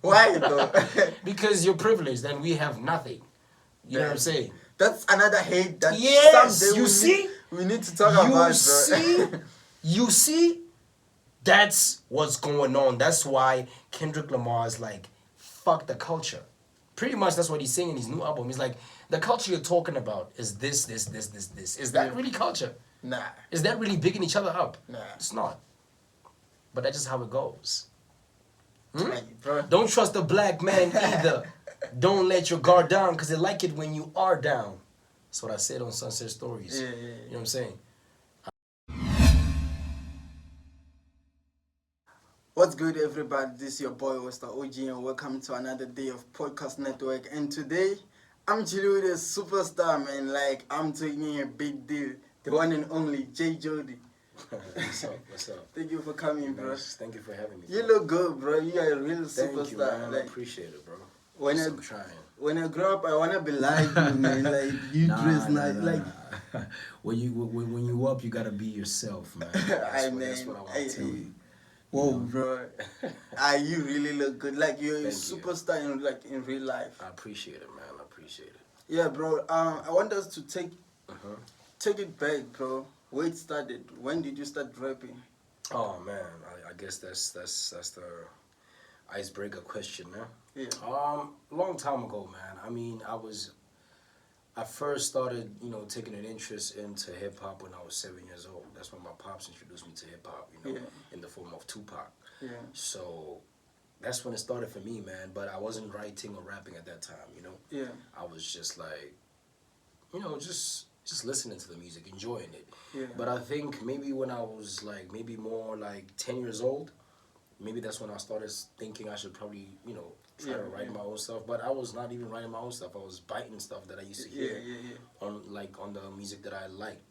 Why though? Because you're privileged and we have nothing. You know what I'm saying? That's another hate that someday we need to talk about, bro. You see, that's what's going on. That's why Kendrick Lamar is like, fuck the culture. Pretty much that's what he's saying in his new album. He's like, the culture you're talking about is this. Is that really culture? Nah. Is that really bigging each other up? Nah. It's not. But that's just how it goes. Bro. Don't trust a black man either. Don't let your guard down because they like it when you are down. That's what I said on SunSet Stories. Yeah. You know what I'm saying? What's good, everybody? This is your boy, Wester OG, and welcome to another day of Podcast Network. And today, I'm chilling with a superstar, man. Like, I'm taking a big deal. The one and only Jody. What's up? Thank you for coming, bro. Thank you for having me. You look good, bro. You are a real Thank superstar. You, man. Like, I appreciate it, bro. I'm trying. When I grow up, I wanna be like you, man. Like you dress nice, like. When you up, you gotta be yourself, man. That's what I want to tell you. Whoa, bro. You really look good. Like you're a superstar in real life. I appreciate it, man. I appreciate it. Yeah, bro. I want us to take it back, bro. Where it started. When did you start rapping? Oh man, I guess that's the icebreaker question, man. Yeah. Long time ago, man. I mean, I first started, taking an interest into hip hop when I was 7 years old. That's when my pops introduced me to hip hop, in the form of Tupac. Yeah. So that's when it started for me, man. But I wasn't writing or rapping at that time, Yeah. I was just like, just listening to the music, enjoying it. Yeah. But I think maybe when I was like maybe more like 10 years old, maybe that's when I started thinking I should probably, try to write my own stuff. But I was not even writing my own stuff. I was biting stuff that I used to hear on the music that I liked,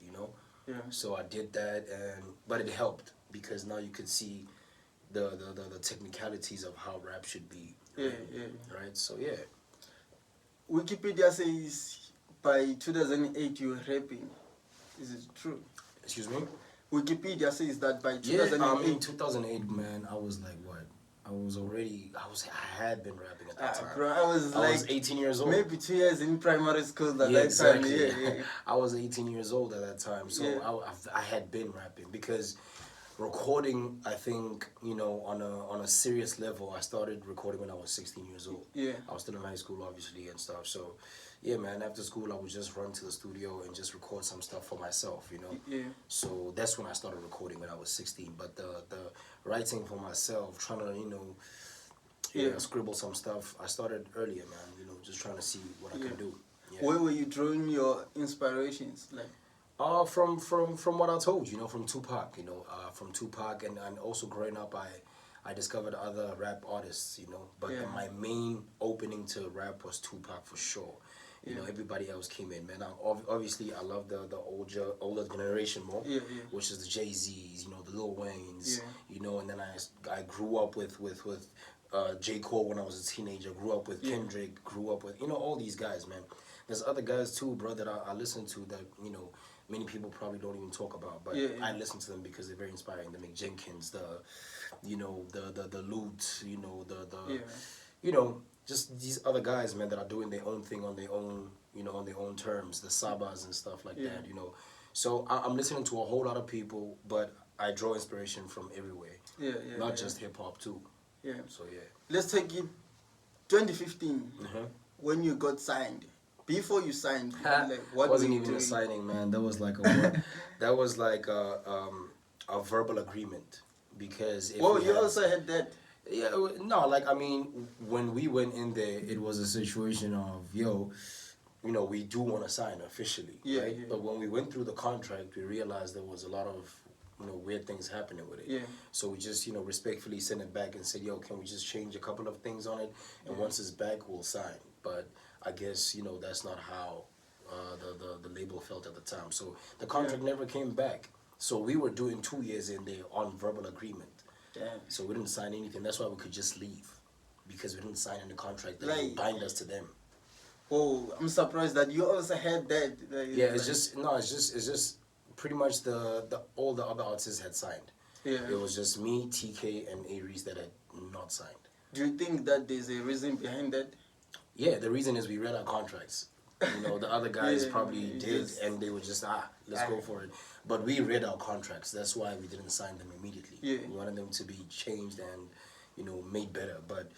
Yeah. So I did that, but it helped because now you could see the technicalities of how rap should be. Right? So yeah. Wikipedia says by 2008 you were rapping. Is it true? Excuse me? Wikipedia says that by 2008. Yeah, 2008, man, I was like, what? I had been rapping at that time. Bro, I was 18 years old. Maybe 2 years in primary school at that exactly. time. Yeah. I was 18 years old at that time, so I had been rapping because recording, I think, on a serious level, I started recording when I was 16 years old. Yeah. I was still in high school, obviously, and stuff. So, yeah, man, after school, I would just run to the studio and just record some stuff for myself, Yeah. So that's when I started recording when I was 16. But the writing for myself, trying to, scribble some stuff, I started earlier, man, just trying to see what I can do. Yeah. Where were you drawing your inspirations? Like, from what I told you, from Tupac, from Tupac, and also growing up, I discovered other rap artists, but my main opening to rap was Tupac for sure. Everybody else came in, man. Obviously, I love the older generation more, which is the Jay-Z's, the Lil Waynes, and then I grew up with J. Cole when I was a teenager, grew up with Kendrick, grew up with, all these guys, man. There's other guys too, bro, that I listen to that, many people probably don't even talk about, but I listen to them because they're very inspiring. The Mick Jenkins, the Lute, just these other guys, man, that are doing their own thing on their own, on their own terms, the Sabas and stuff like that, So I'm listening to a whole lot of people, but I draw inspiration from everywhere. Not just hip hop too. Yeah. So yeah. Let's take it 2015 when you got signed. Before you signed, what wasn't even a signing, man. That was like a verbal agreement because. You also had that. Yeah, no, when we went in there, it was a situation of, we do want to sign officially, right? Yeah. But when we went through the contract, we realized there was a lot of, weird things happening with it. Yeah. So we just, respectfully sent it back and said, can we just change a couple of things on it? And once it's back, we'll sign. But I guess, that's not how the label felt at the time. So the contract never came back. So we were doing 2 years in there on verbal agreement. Damn. So we didn't sign anything. That's why we could just leave, because we didn't sign any contract that would bind us to them. Oh, I'm surprised that you also had that. It's just pretty much all the other artists had signed. Yeah. It was just me, TK, and A-reece that had not signed. Do you think that there's a reason behind that? Yeah, the reason is we read our contracts. You know, the other guys probably did, and they were just, let's go for it. But we read our contracts. That's why we didn't sign them immediately. Yeah. We wanted them to be changed and, you know, made better. But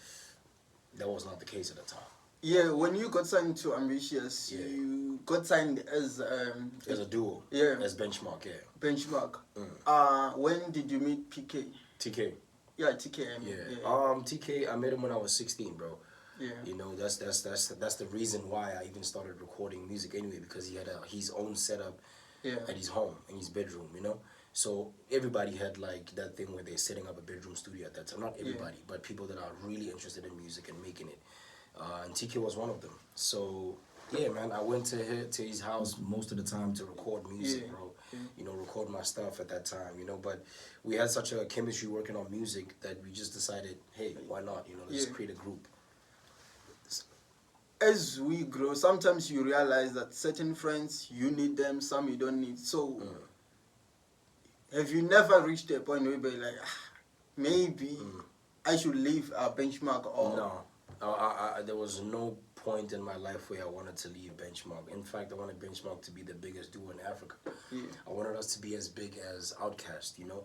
that was not the case at the time. Yeah, when you got signed to Ambitiouz, you got signed as a duo. Yeah. As Benchmark, yeah. Benchmark. When did you meet PK? TK. Yeah, TK. TK, I met him when I was 16, bro. Yeah. You know, that's the reason why I even started recording music anyway, because he had his own setup at his home, in his bedroom, you know. So everybody had like that thing where they're setting up a bedroom studio at that time. Not everybody, but people that are really interested in music and making it. And TK was one of them. So yeah, man, I went to his house most of the time to record music, bro. You know, record my stuff at that time, you know. But we had such a chemistry working on music that we just decided, hey, why not? You know, let's create a group. As we grow, sometimes you realize that certain friends, you need them, some you don't need. So, have you never reached a point where you're like, maybe I should leave a Benchmark? Or no, there was no point in my life where I wanted to leave Benchmark. In fact, I wanted Benchmark to be the biggest duo in Africa. I wanted us to be as big as Outkast, you know.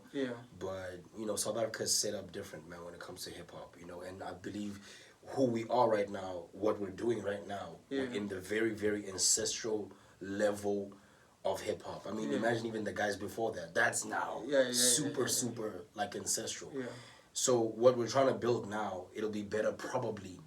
But you know, South Africa's set up different, man, when it comes to hip hop, you know. And I believe who we are right now, what we're doing right now, we're in the very, very ancestral level of hip hop. I mean, imagine even the guys before that. That's now super like ancestral. So what we're trying to build now, it'll be better probably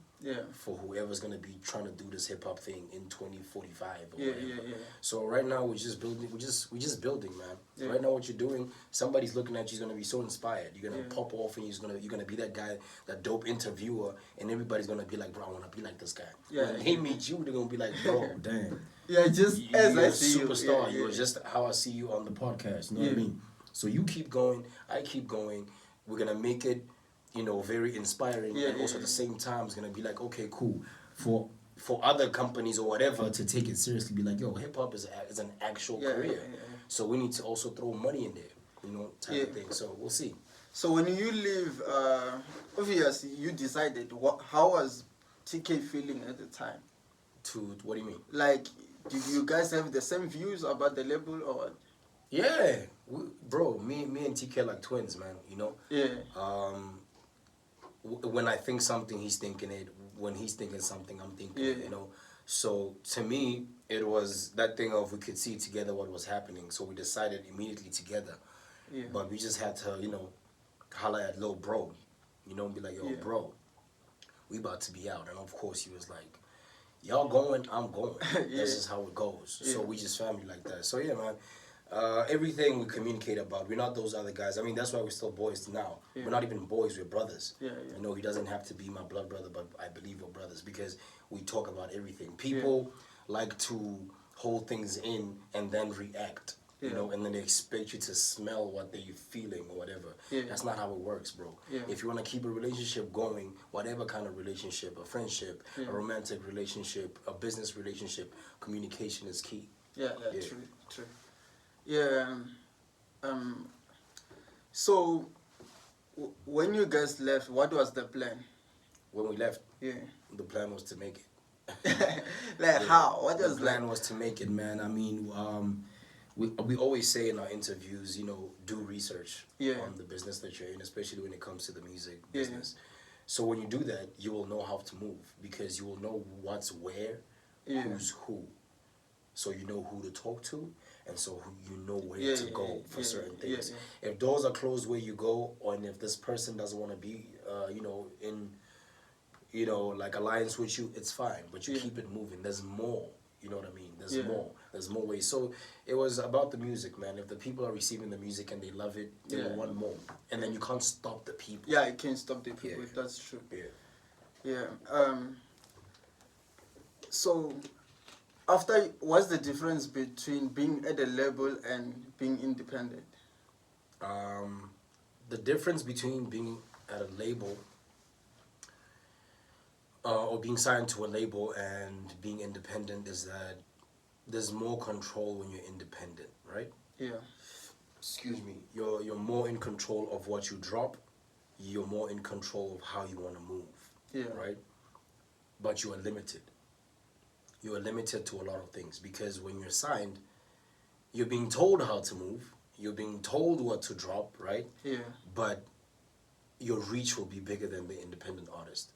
for whoever's gonna be trying to do this hip hop thing in 2045 or whatever. So right now we're just building. We're just building, man. Right now, what you're doing, somebody's looking at you, is gonna be so inspired. You're gonna pop off, and you're gonna be that guy, that dope interviewer, and everybody's gonna be like, bro, I wanna be like this guy. When they meet you, they're gonna be like, bro, damn. Just as I see you, superstar. You were just how I see you on the podcast. You know what I mean? So you keep going, I keep going. We're gonna make it, you know, very inspiring, and also at the same time, it's gonna be like, okay, cool, for other companies or whatever to take it seriously, be like, yo, hip hop is an actual career, so we need to also throw money in there, you know, type of thing. So we'll see. So when you leave, obviously you decided. How was TK feeling at the time? What do you mean? Like, did you guys have the same views about the label or what? Yeah, bro, me and TK are like twins, man. You know. When I think something, he's thinking it. When he's thinking something, I'm thinking it, you know. So to me, it was that thing of we could see together what was happening. So we decided immediately together. But we just had to, you know, holler at little bro, you know, and be like, yo, bro, we about to be out. And of course he was like, y'all going, I'm going. This is how it goes. So we just family like that. So yeah, man. Everything we communicate about, we're not those other guys. I mean, that's why we're still boys now. We're not even boys, we're brothers. You know, he doesn't have to be my blood brother, but I believe we're brothers because we talk about everything. People like to hold things in and then react, you know, and then they expect you to smell what they're feeling or whatever. That's not how it works, bro. If you want to keep a relationship going, whatever kind of relationship, a friendship, a romantic relationship, a business relationship, communication is key. True. So when you guys left, what was the plan? When we left, the plan was to make it. Like how? What the plan was to make it, man. I mean, we always say in our interviews, you know, do research on the business that you're in, especially when it comes to the music business. So when you do that, you will know how to move because you will know what's where, who's who. So you know who to talk to, and so you know where to go for certain things. If doors are closed where you go, or and if this person doesn't want to be, you know, in, you know, like alliance with you, it's fine. But you keep it moving. There's more. You know what I mean? There's more. There's more ways. So it was about the music, man. If the people are receiving the music and they love it, they will want more. And then you can't stop the people. Yeah, you can't stop the people. That's true. So, what's the difference between being at a label and being independent? The difference between being at a label or being signed to a label and being independent is that there's more control when you're independent, right? Excuse me. You're more in control of what you drop. you're more in control of how you want to move. Yeah. Right? But you are limited. You are limited to a lot of things because when you're signed, you're being told how to move. You're being told what to drop, right? Yeah. But your reach will be bigger than the independent artist.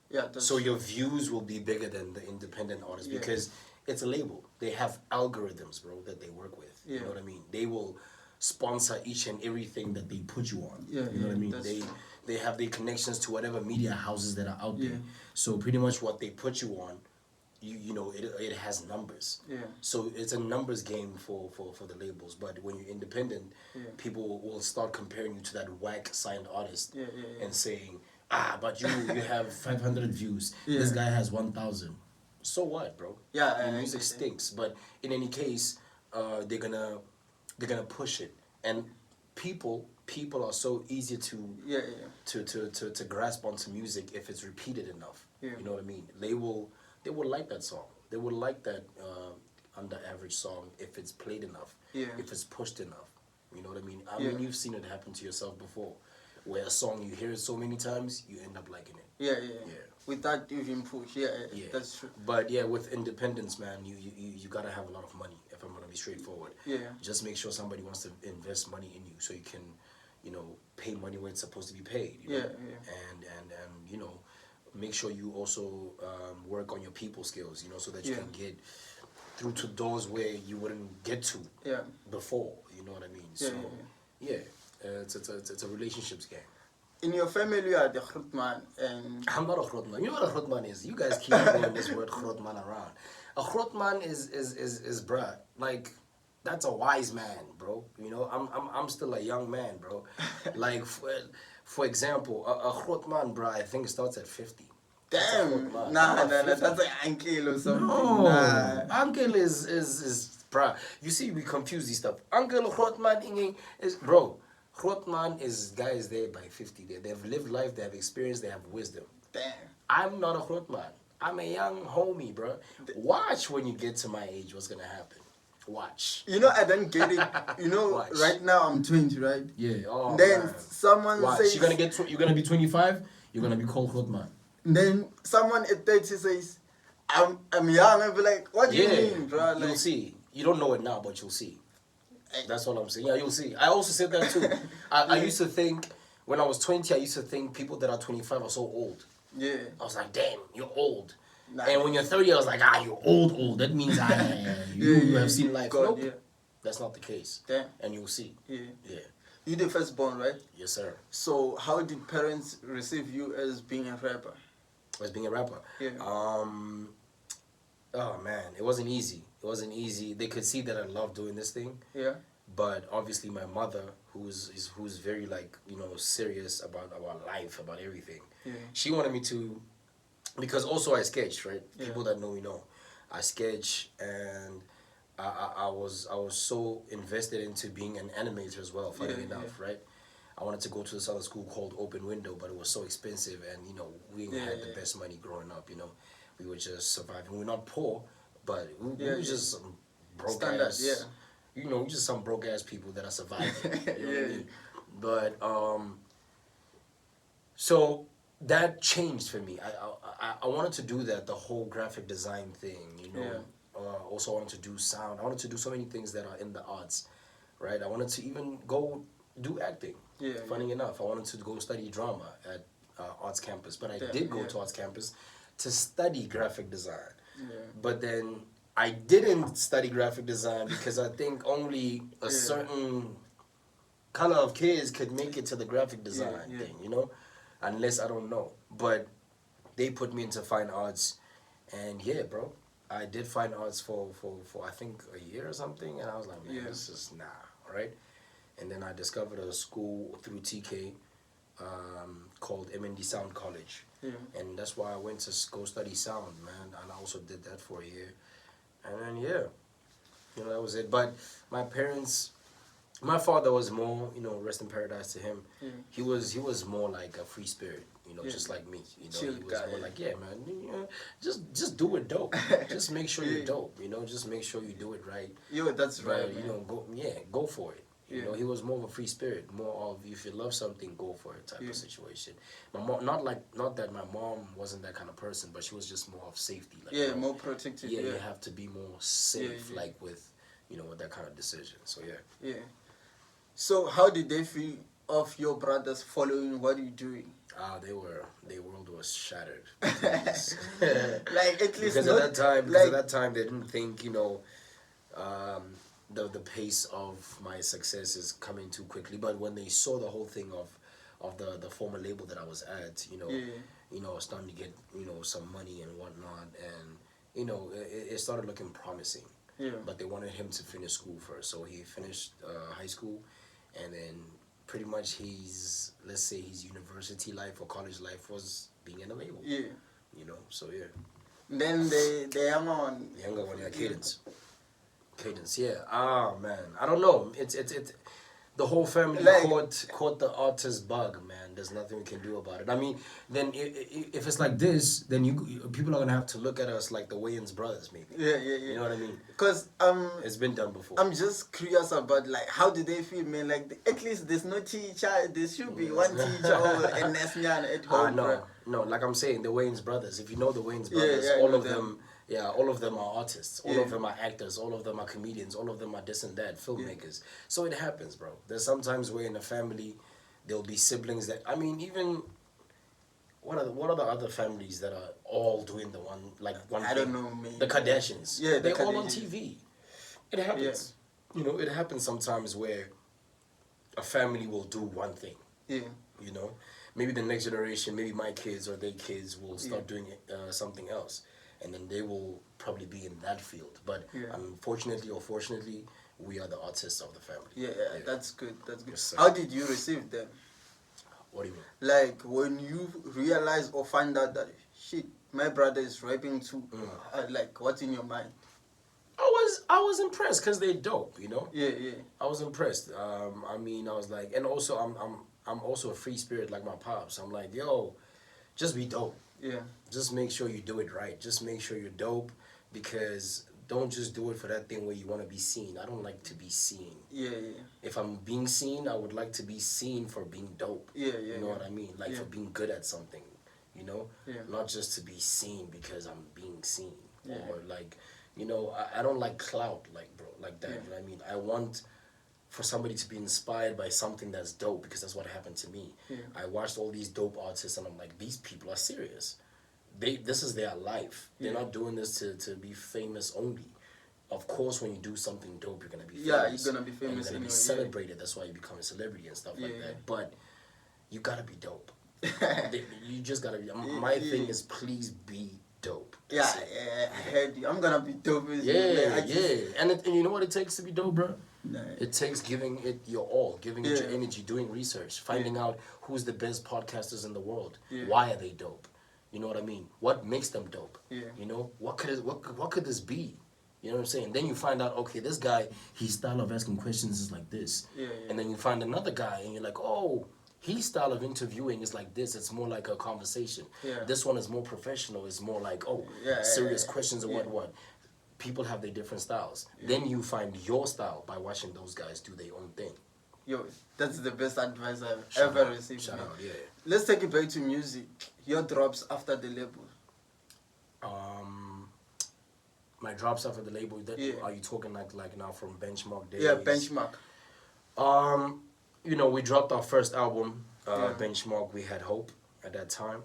Yeah. So your views will be bigger than the independent artist because it's a label. They have algorithms, bro, that they work with. Yeah. You know what I mean? They will sponsor each and everything that they put you on. Yeah, you know what I mean? true. They have their connections to whatever media houses that are out there. So pretty much what they put you on, you know, it has numbers. Yeah. So it's a numbers game for the labels. But when you're independent, people will start comparing you to that whack signed artist and saying, but you have 500 views. This guy has 1,000. So what, bro? Yeah, your music stinks. But in any case, they're gonna push it, and people are so easy to grasp onto music if it's repeated enough. Yeah. You know what I mean? They will like that song. They will like that under average song if it's played enough. Yeah. If it's pushed enough. You know what I mean? I mean, you've seen it happen to yourself before, where a song you hear it so many times you end up liking it. Yeah. Without even push, that's true. But yeah, with independence, man, you gotta have a lot of money. If I'm gonna be straightforward, just make sure somebody wants to invest money in you, so you can, you know, pay money where it's supposed to be paid. You know? And you know, make sure you also work on your people skills. You know, so that you can get through to doors where you wouldn't get to before. You know what I mean? It's a relationships game. In your family, you are the grootman, and I'm not a grootman. You know what a grootman is? You guys keep throwing this word grootman around. A grootman is bruh. Like, that's a wise man, bro. You know, I'm still a young man, bro. Like, for example, a grootman, bro, I think it starts at 50. Damn, nah, that's an uncle or something. No, nah. uncle is bruh. You see, we confuse these stuff. Uncle grootman is bro. Grootman is guys there by 50. They've lived life, they have experience, they have wisdom. Damn. I'm not a grootman. I'm a young homie, bro. Watch when you get to my age what's gonna happen. Watch. You know, I don't get it. You know, Watch. right now I'm 20, right? Yeah. Oh, then man. someone Watch. says... You're gonna be 25, you're gonna be called grootman. Then someone at 30 says, I'm young. I'll be like, what do you mean, bro? Like, you'll see. You don't know it now, but you'll see. That's what I'm saying. Yeah, you'll see. I also said that too. I used to think, when I was 20, I used to think people that are 25 are so old. Yeah. I was like, damn, you're old. Nah. And when you're 30, I was like, you're old. That means you have seen life. God, nope. That's not the case. Damn. And you'll see. Yeah. Yeah. You're the firstborn, right? Yes, sir. So how did parents receive you as being a rapper? As being a rapper? Yeah. Oh, man. It wasn't easy. They could see that I love doing this thing. Yeah. But obviously my mother, who's very, like, you know, serious about life, about everything. Yeah. She wanted me to, because also I sketch, right? People that know me know. I sketch, and I was so invested into being an animator as well, funny enough, right? I wanted to go to this other school called Open Window, but it was so expensive, and, you know, we didn't have the best money growing up, you know. We were just surviving. We're not poor, but we were just some broke ass. You know, we're just some broke ass people that are surviving. You know what I mean? But so that changed for me. I wanted to do that, the whole graphic design thing. You know, also I wanted to do sound. I wanted to do so many things that are in the arts, right? I wanted to even go do acting. Funny enough, I wanted to go study drama at Arts Campus, but I did go to Arts Campus to study graphic design. But then I didn't study graphic design because I think only a certain color of kids could make it to the graphic design thing, you know, unless I don't know. But they put me into fine arts, and yeah, bro, I did fine arts for I think a year or something, and I was like, man, this is right? And then I discovered a school through TK called MND Sound College. And that's why I went to go study sound, man. And I also did that for a year. And then, you know, that was it. But my parents, my father was more, you know, rest in paradise to him. He was more like a free spirit, you know, just like me. You know, he was more like, man, you know, just do it dope. Just make sure you're dope, you know, just make sure you do it right. That's right, you know, go for it. You know, he was more of a free spirit, more of if you love something, go for it type of situation. My mom, not that my mom wasn't that kind of person, but she was just more of safety. Like, you know, more protective. you have to be more safe, like with, you know, with that kind of decision. So yeah. So how did they feel of your brothers following what you're doing? Their world was shattered. Like at least because at that time they didn't think, you know, the pace of my success is coming too quickly. But when they saw the whole thing of the former label that I was at, you know, you know, starting to get, you know, some money and whatnot, and you know, it started looking promising. Yeah. But they wanted him to finish school first, so he finished high school, and then pretty much his, let's say, his university life or college life was being in a label. Yeah. You know, so yeah. Then the younger one. The younger one, yeah, Cadence. Cadence, yeah. Ah, man, I don't know. It's the whole family Like, caught the artist bug, man. There's nothing we can do about it. I mean, then if it's like this, then people are gonna have to look at us like the Wayans brothers, maybe. Yeah. You know what I mean? Because it's been done before. I'm just curious about like how do they feel, man? Like at least there's no teacher. There should be one teacher or a Nesnian at home. No. Like I'm saying, the Wayans brothers. If you know the Wayans brothers, all of them. Yeah, all of them are artists. All of them are actors. All of them are comedians. All of them are this and that, filmmakers. So it happens, bro. There's sometimes where in a family, there'll be siblings that, I mean, even, what are the other families that are all doing the one thing? I don't know, man. The Kardashians. Yeah, they're all on TV. It happens. Yeah. You know, it happens sometimes where a family will do one thing. Yeah. You know, maybe the next generation, maybe my kids or their kids will start doing something else. And then they will probably be in that field. But unfortunately or fortunately, we are the artists of the family. Yeah, that's good. That's good. Yes, how did you receive them? What do you mean? Like when you realize or find out that shit, my brother is rapping too. Like what's in your mind? I was impressed because they're dope. You know. Yeah. I was impressed. I mean, I was like, and also I'm also a free spirit like my pops. I'm like, yo, just be dope. Yeah. Just make sure you do it right. Just make sure you're dope, because don't just do it for that thing where you want to be seen. I don't like to be seen. Yeah. If I'm being seen, I would like to be seen for being dope. Yeah. You know what I mean? Like for being good at something, you know? Yeah. Not just to be seen because I'm being seen. Yeah. Or like, you know, I don't like clout, like, bro, like that. Yeah. You know what I mean? I want for somebody to be inspired by something that's dope, because that's what happened to me. Yeah. I watched all these dope artists and I'm like, these people are serious. This is their life. They're not doing this to be famous only. Of course, when you do something dope, you're gonna be famous. Yeah, you're gonna be famous. And you're gonna be celebrated. That's why you become a celebrity and stuff like that. But you gotta be dope. You just gotta be. My thing is, please be dope. That's I heard you. I'm gonna be dope. And you know what it takes to be dope, bro? It takes giving it your all, giving it your energy, doing research, finding out who's the best podcasters in the world. Why are they dope? You know what I mean? What makes them dope? You know, what could this be? You know what I'm saying? Then you find out, okay, this guy, his style of asking questions is like this. And then you find another guy and you're like, oh, his style of interviewing is like this. It's more like a conversation. This one is more professional. It's more like, serious questions and what. People have their different styles. Then you find your style by watching those guys do their own thing. Yo, that's the best advice I've ever received. Shout out, yeah. Let's take it back to music. Your drops after the label. My drops after the label. Are you talking like now from Benchmark days? Yeah, Benchmark. You know, we dropped our first album, Benchmark. We had hope at that time.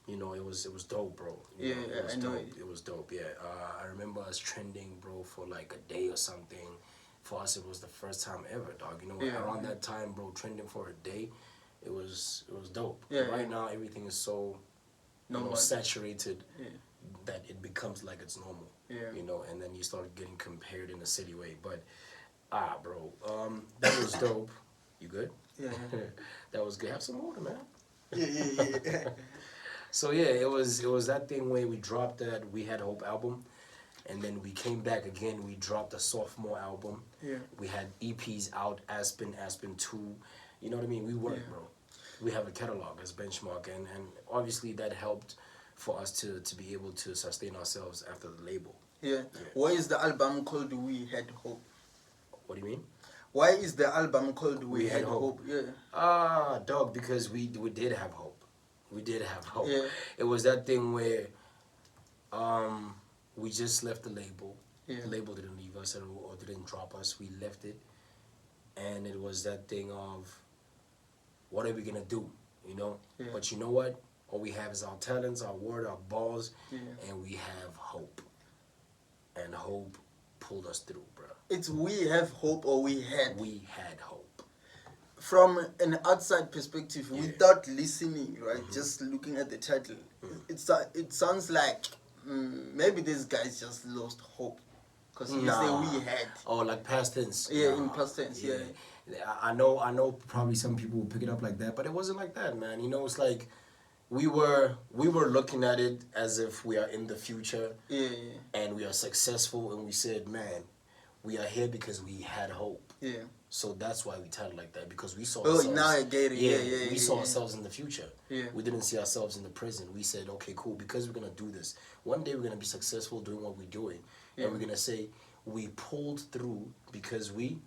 You know, it was dope, bro. It was dope. It was dope. Yeah, I remember us trending, bro, for like a day or something. For us, it was the first time ever, dog. You know, around that time, bro, trending for a day, it was dope. Right now, everything is so saturated that it becomes like it's normal. You know, and then you start getting compared in a silly way. But bro, that was dope. You good? Yeah. That was good. Have some water, man. Yeah. So yeah, it was that thing where we dropped that We Had Hope album, and then we came back again. We dropped a sophomore album. Yeah. We had EPs out, Aspen 2. You know what I mean? We worked, bro. We have a catalog as Benchmark, and obviously that helped for us to be able to sustain ourselves after the label. Yeah. Why is the album called We Had Hope? What do you mean? Why is the album called We Had Hope? Hope? Yeah. Dog, because we did have hope. We did have hope. Yeah. It was that thing where we just left the label. Yeah. The label didn't leave us or didn't drop us. We left it. And it was that thing of, what are we going to do? You know? Yeah. But you know what? All we have is our talents, our word, our balls, Yeah. and we have hope. And hope pulled us through, bro. It's We Have Hope or We Had? We had hope. From an outside perspective, Yeah. without listening, right, Mm-hmm. just looking at the title, it sounds like maybe these guys just lost hope. Because you say We Had. Oh, like past tense. Yeah, in past tense, yeah. I know probably some people will pick it up like that, but it wasn't like that, man. You know, it's like we were looking at it as if we are in the future. Yeah. And we are successful, and we said, man, we are here because we had hope. Yeah. So that's why we titled like that, because we saw Oh, ourselves. now I get it. Yeah. We saw ourselves in the future. Yeah. We didn't see ourselves in the present. We said, okay, cool, because we're going to do this. One day we're going to be successful doing what we're doing. Yeah. And we're going to say, we pulled through because we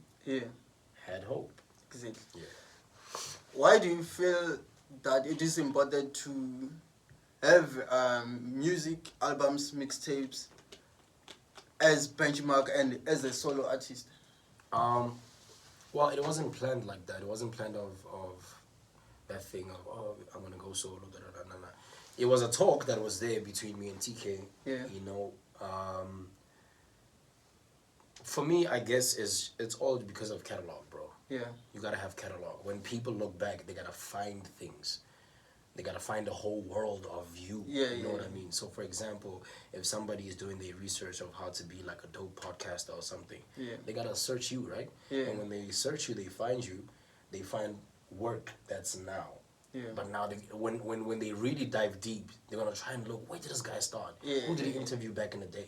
had hope. Exactly. Yeah. Why do you feel that it is important to have music, albums, mixtapes as B3nchmarq and as a solo artist? Well, it wasn't planned like that. It wasn't planned of that thing of, oh, I'm going to go solo. It was a talk that was there between me and TK. Yeah. You know, for me, I guess it's all because of catalog, bro. Yeah. You gotta have catalog. When people look back, they gotta find things. They gotta find the whole world of you. Yeah, you know yeah. what I mean? So, for example, if somebody is doing their research of how to be like a dope podcaster or something, they gotta search you, right? Yeah. And when they search you, they find work that's now. Yeah. But now, when they really dive deep, they're gonna try and look, where did this guy start? Yeah, Who did he yeah. interview back in the day?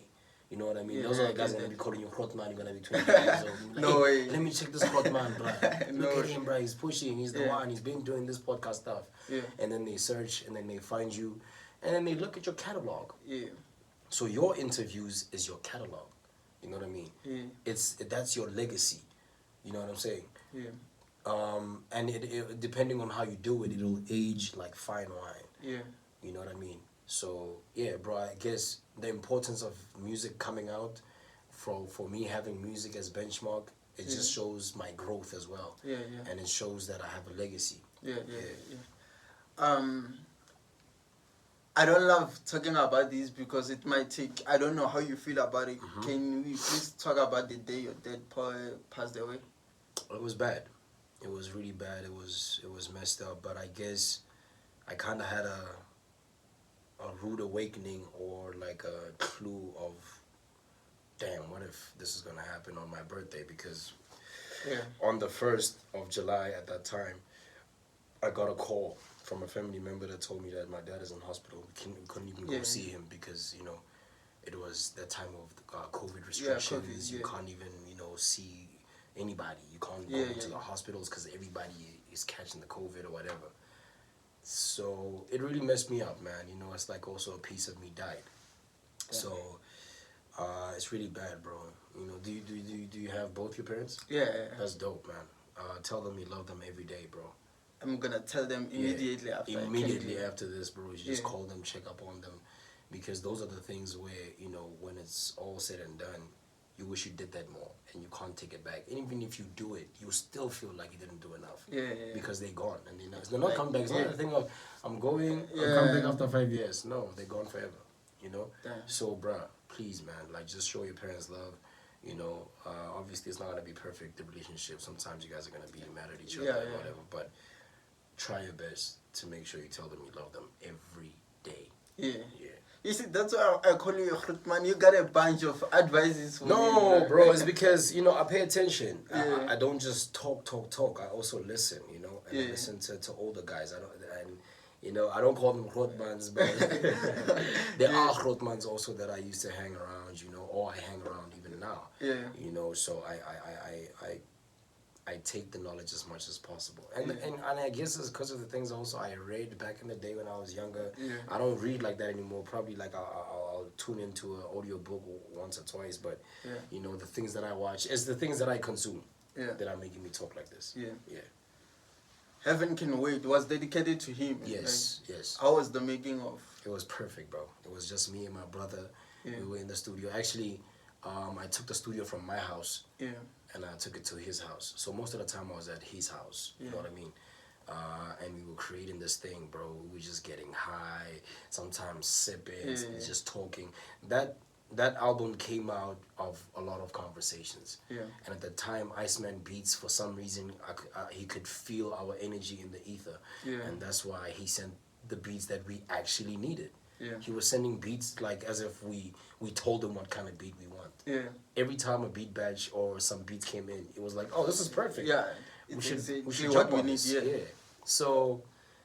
You know what I mean? Yeah, Those are the I guys get that are gonna that. be calling you Krotman. You're gonna be 20 years old. No way. Let me check this Krotman, bro. No Look at way. him, bro. He's pushing. He's the Yeah. one. He's been doing this podcast stuff. Yeah. And then they search, and then they find you, and then they look at your catalog. Yeah. So your interviews is your catalog. You know what I mean? Yeah. That's your legacy. You know what I'm saying? Yeah. And it depending on how you do it, it'll age like fine wine. Yeah. You know what I mean? So yeah, bro. I guess the importance of music coming out, for me having music as B3nchmarq, it just shows my growth as well. Yeah. And it shows that I have a legacy. Yeah. I don't love talking about this because it might take. I don't know how you feel about it. Mm-hmm. Can we please talk about the day your dad passed away? It was bad. It was really bad. It was messed up. But I guess I kind of had a rude awakening, or like a clue of, damn, what if this is gonna happen on my birthday? Because on the 1st of July at that time, I got a call from a family member that told me that my dad is in hospital. We couldn't even go see him because, you know, it was that time of COVID restrictions. You can't even, you know, see anybody. You can't go to the hospitals because everybody is catching the COVID or whatever. So it really messed me up, man. You know, it's like also a piece of me died. So it's really bad, bro. You know, do you have both your parents? Yeah. That's dope, man. Tell them you love them every day, bro. I'm gonna tell them immediately after. Immediately after this, bro. You just call them, check up on them, because those are the things where, you know, when it's all said and done, you wish you did that more, and you can't take it back. And even if you do it, you still feel like you didn't do enough. Because they're gone, and they're not coming back. It's not the thing of I'm going, I'm coming back after 5 years. No, they're gone forever. You know. So, bruh, please, man, like, just show your parents love. You know, obviously it's not gonna be perfect, the relationship. Sometimes you guys are gonna be mad at each other or whatever, but try your best to make sure you tell them you love them every day. Yeah. You see, that's why I call you a man. You got a bunch of advices for me. No, bro, it's because, you know, I pay attention. I don't just talk. I also listen, you know, and I listen to older guys. I don't call them Grotmans, but there are Grotmans also that I used to hang around, you know, or I hang around even now. You know, so I take the knowledge as much as possible. And I guess it's because of the things also I read back in the day when I was younger. I don't read like that anymore. Probably like I'll tune into an audio book once or twice, but you know, the things that I watch is the things that I consume. that are making me talk like this. Yeah. Heaven Can Wait was dedicated to him. Yes, yes. How was the making of? It was perfect, bro. It was just me and my brother. Yeah. We were in the studio. Actually, I took the studio from my house. Yeah. And I took it to his house. So most of the time I was at his house. You know what I mean? And we were creating this thing, bro. We were just getting high, sometimes sipping, just talking. That album came out of a lot of conversations. Yeah. And at the time, Iceman Beats, for some reason, he could feel our energy in the ether. Yeah. And that's why he sent the beats that we actually needed. Yeah. He was sending beats like as if we told him what kind of beat we want. Yeah. Every time a beat batch or some beats came in, it was like, oh, this is perfect. Yeah. We should what jump we on need. this. Yeah. So,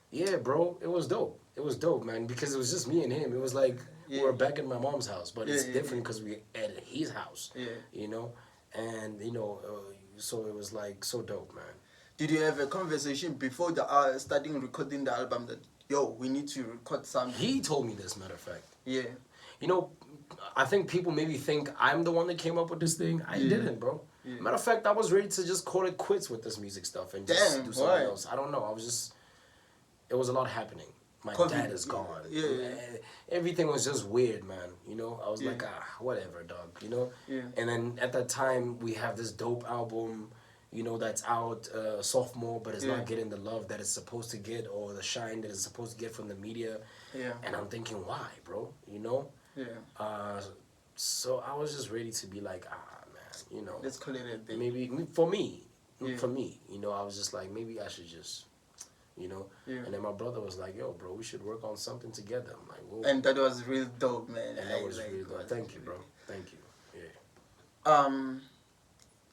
yeah, bro, it was dope. It was dope, man, because it was just me and him. It was like we were back at my mom's house, but it's different because we at his house. Yeah. You know, and so it was like so dope, man. Did you have a conversation before the starting recording the album that we need to record something? He told me this, matter of fact. Yeah. You know, I think people maybe think I'm the one that came up with this thing. I didn't, bro. Yeah. Matter of fact, I was ready to just call it quits with this music stuff and just do something else. I don't know. It was a lot happening. My dad is gone. Yeah. Everything was just weird, man. You know, I was like, whatever, dog. You know? Yeah. And then at that time, we have this dope album, that's out, sophomore, but it's not getting the love that it's supposed to get or the shine that it's supposed to get from the media. Yeah. And I'm thinking, why, bro? You know? Yeah. So I was just ready to be like, man, let's call it a day. Maybe for me, I was just like, maybe I should just, Yeah. And then my brother was like, yo, bro, we should work on something together. I'm like, whoa. And that was real dope, man. And that was really dope. Thank you, bro. Thank you. Yeah.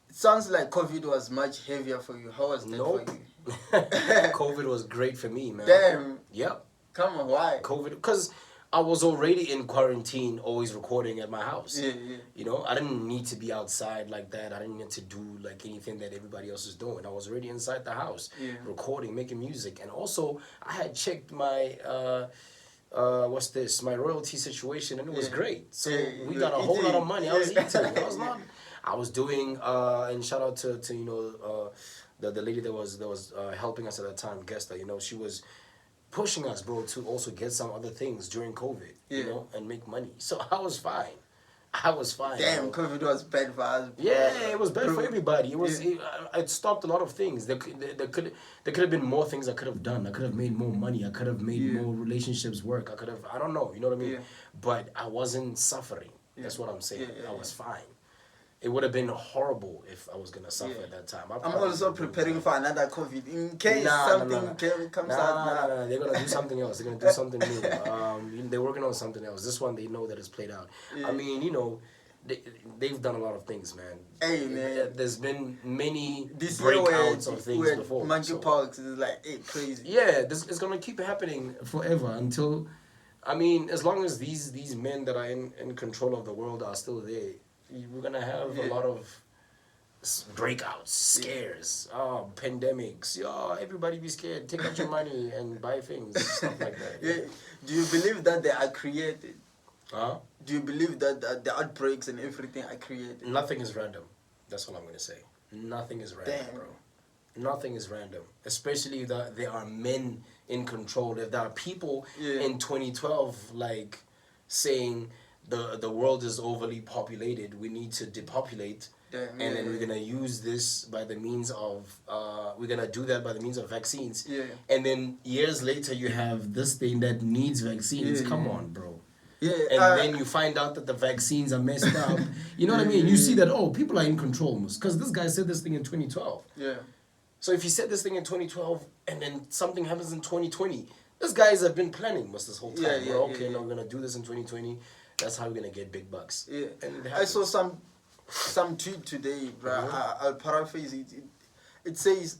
It sounds like COVID was much heavier for you. How was that for you? COVID was great for me, man. Damn. Yep. Come on, why? COVID, because I was already in quarantine, always recording at my house. Yeah. I didn't need to be outside like that. I didn't need to do like anything that everybody else is doing. I was already inside the house, recording, making music. And also, I had checked my, my royalty situation, and it was great. So we got a whole lot of money. I was eating. I was doing, and shout out to the lady that was helping us at the time, Gesta. She was pushing us, bro, to also get some other things during COVID, and make money. So I was fine. Damn, bro. COVID was bad for us. Bro. Yeah, it was bad for everybody. It stopped a lot of things. There could have been more things I could have done. I could have made more money. I could have made more relationships work. I don't know, you know what I mean? But I wasn't suffering. That's what I'm saying. I was fine. It would have been horrible if I was going to suffer at that time. I'm also preparing for another COVID in case something comes out. No. They're going to do something else. They're going to do something new. They're working on something else. This one, they know that it's played out. I mean, they've done a lot of things, man. Hey, man. There's been many breakouts of things before. Monkeypox is like, crazy. Yeah, it's going to keep happening forever until, as long as these men that are in control of the world are still there, we're gonna have a lot of breakouts, scares, pandemics. Everybody be scared. Take out your money and buy things, stuff like that. Do you believe that they are created? Huh? Do you believe that the outbreaks and everything are created? Nothing is random. That's what I'm gonna say. Nothing is random, bro. Nothing is random. Especially if there are men in control. If there are people in 2012 like saying the world is overly populated, we need to depopulate, and then we're gonna use this by the means of we're gonna do that by the means of vaccines, and then years later you have this thing that needs vaccines. Come on, bro. And then you find out that the vaccines are messed up. You know what I mean? You see that people are in control, because this guy said this thing in 2012. So if he said this thing in 2012 and then something happens in 2020, these guys have been planning this whole time. We're gonna do this in 2020. That's how we're gonna get big bucks. And I saw some tweet today, bro. I'll paraphrase it. It says,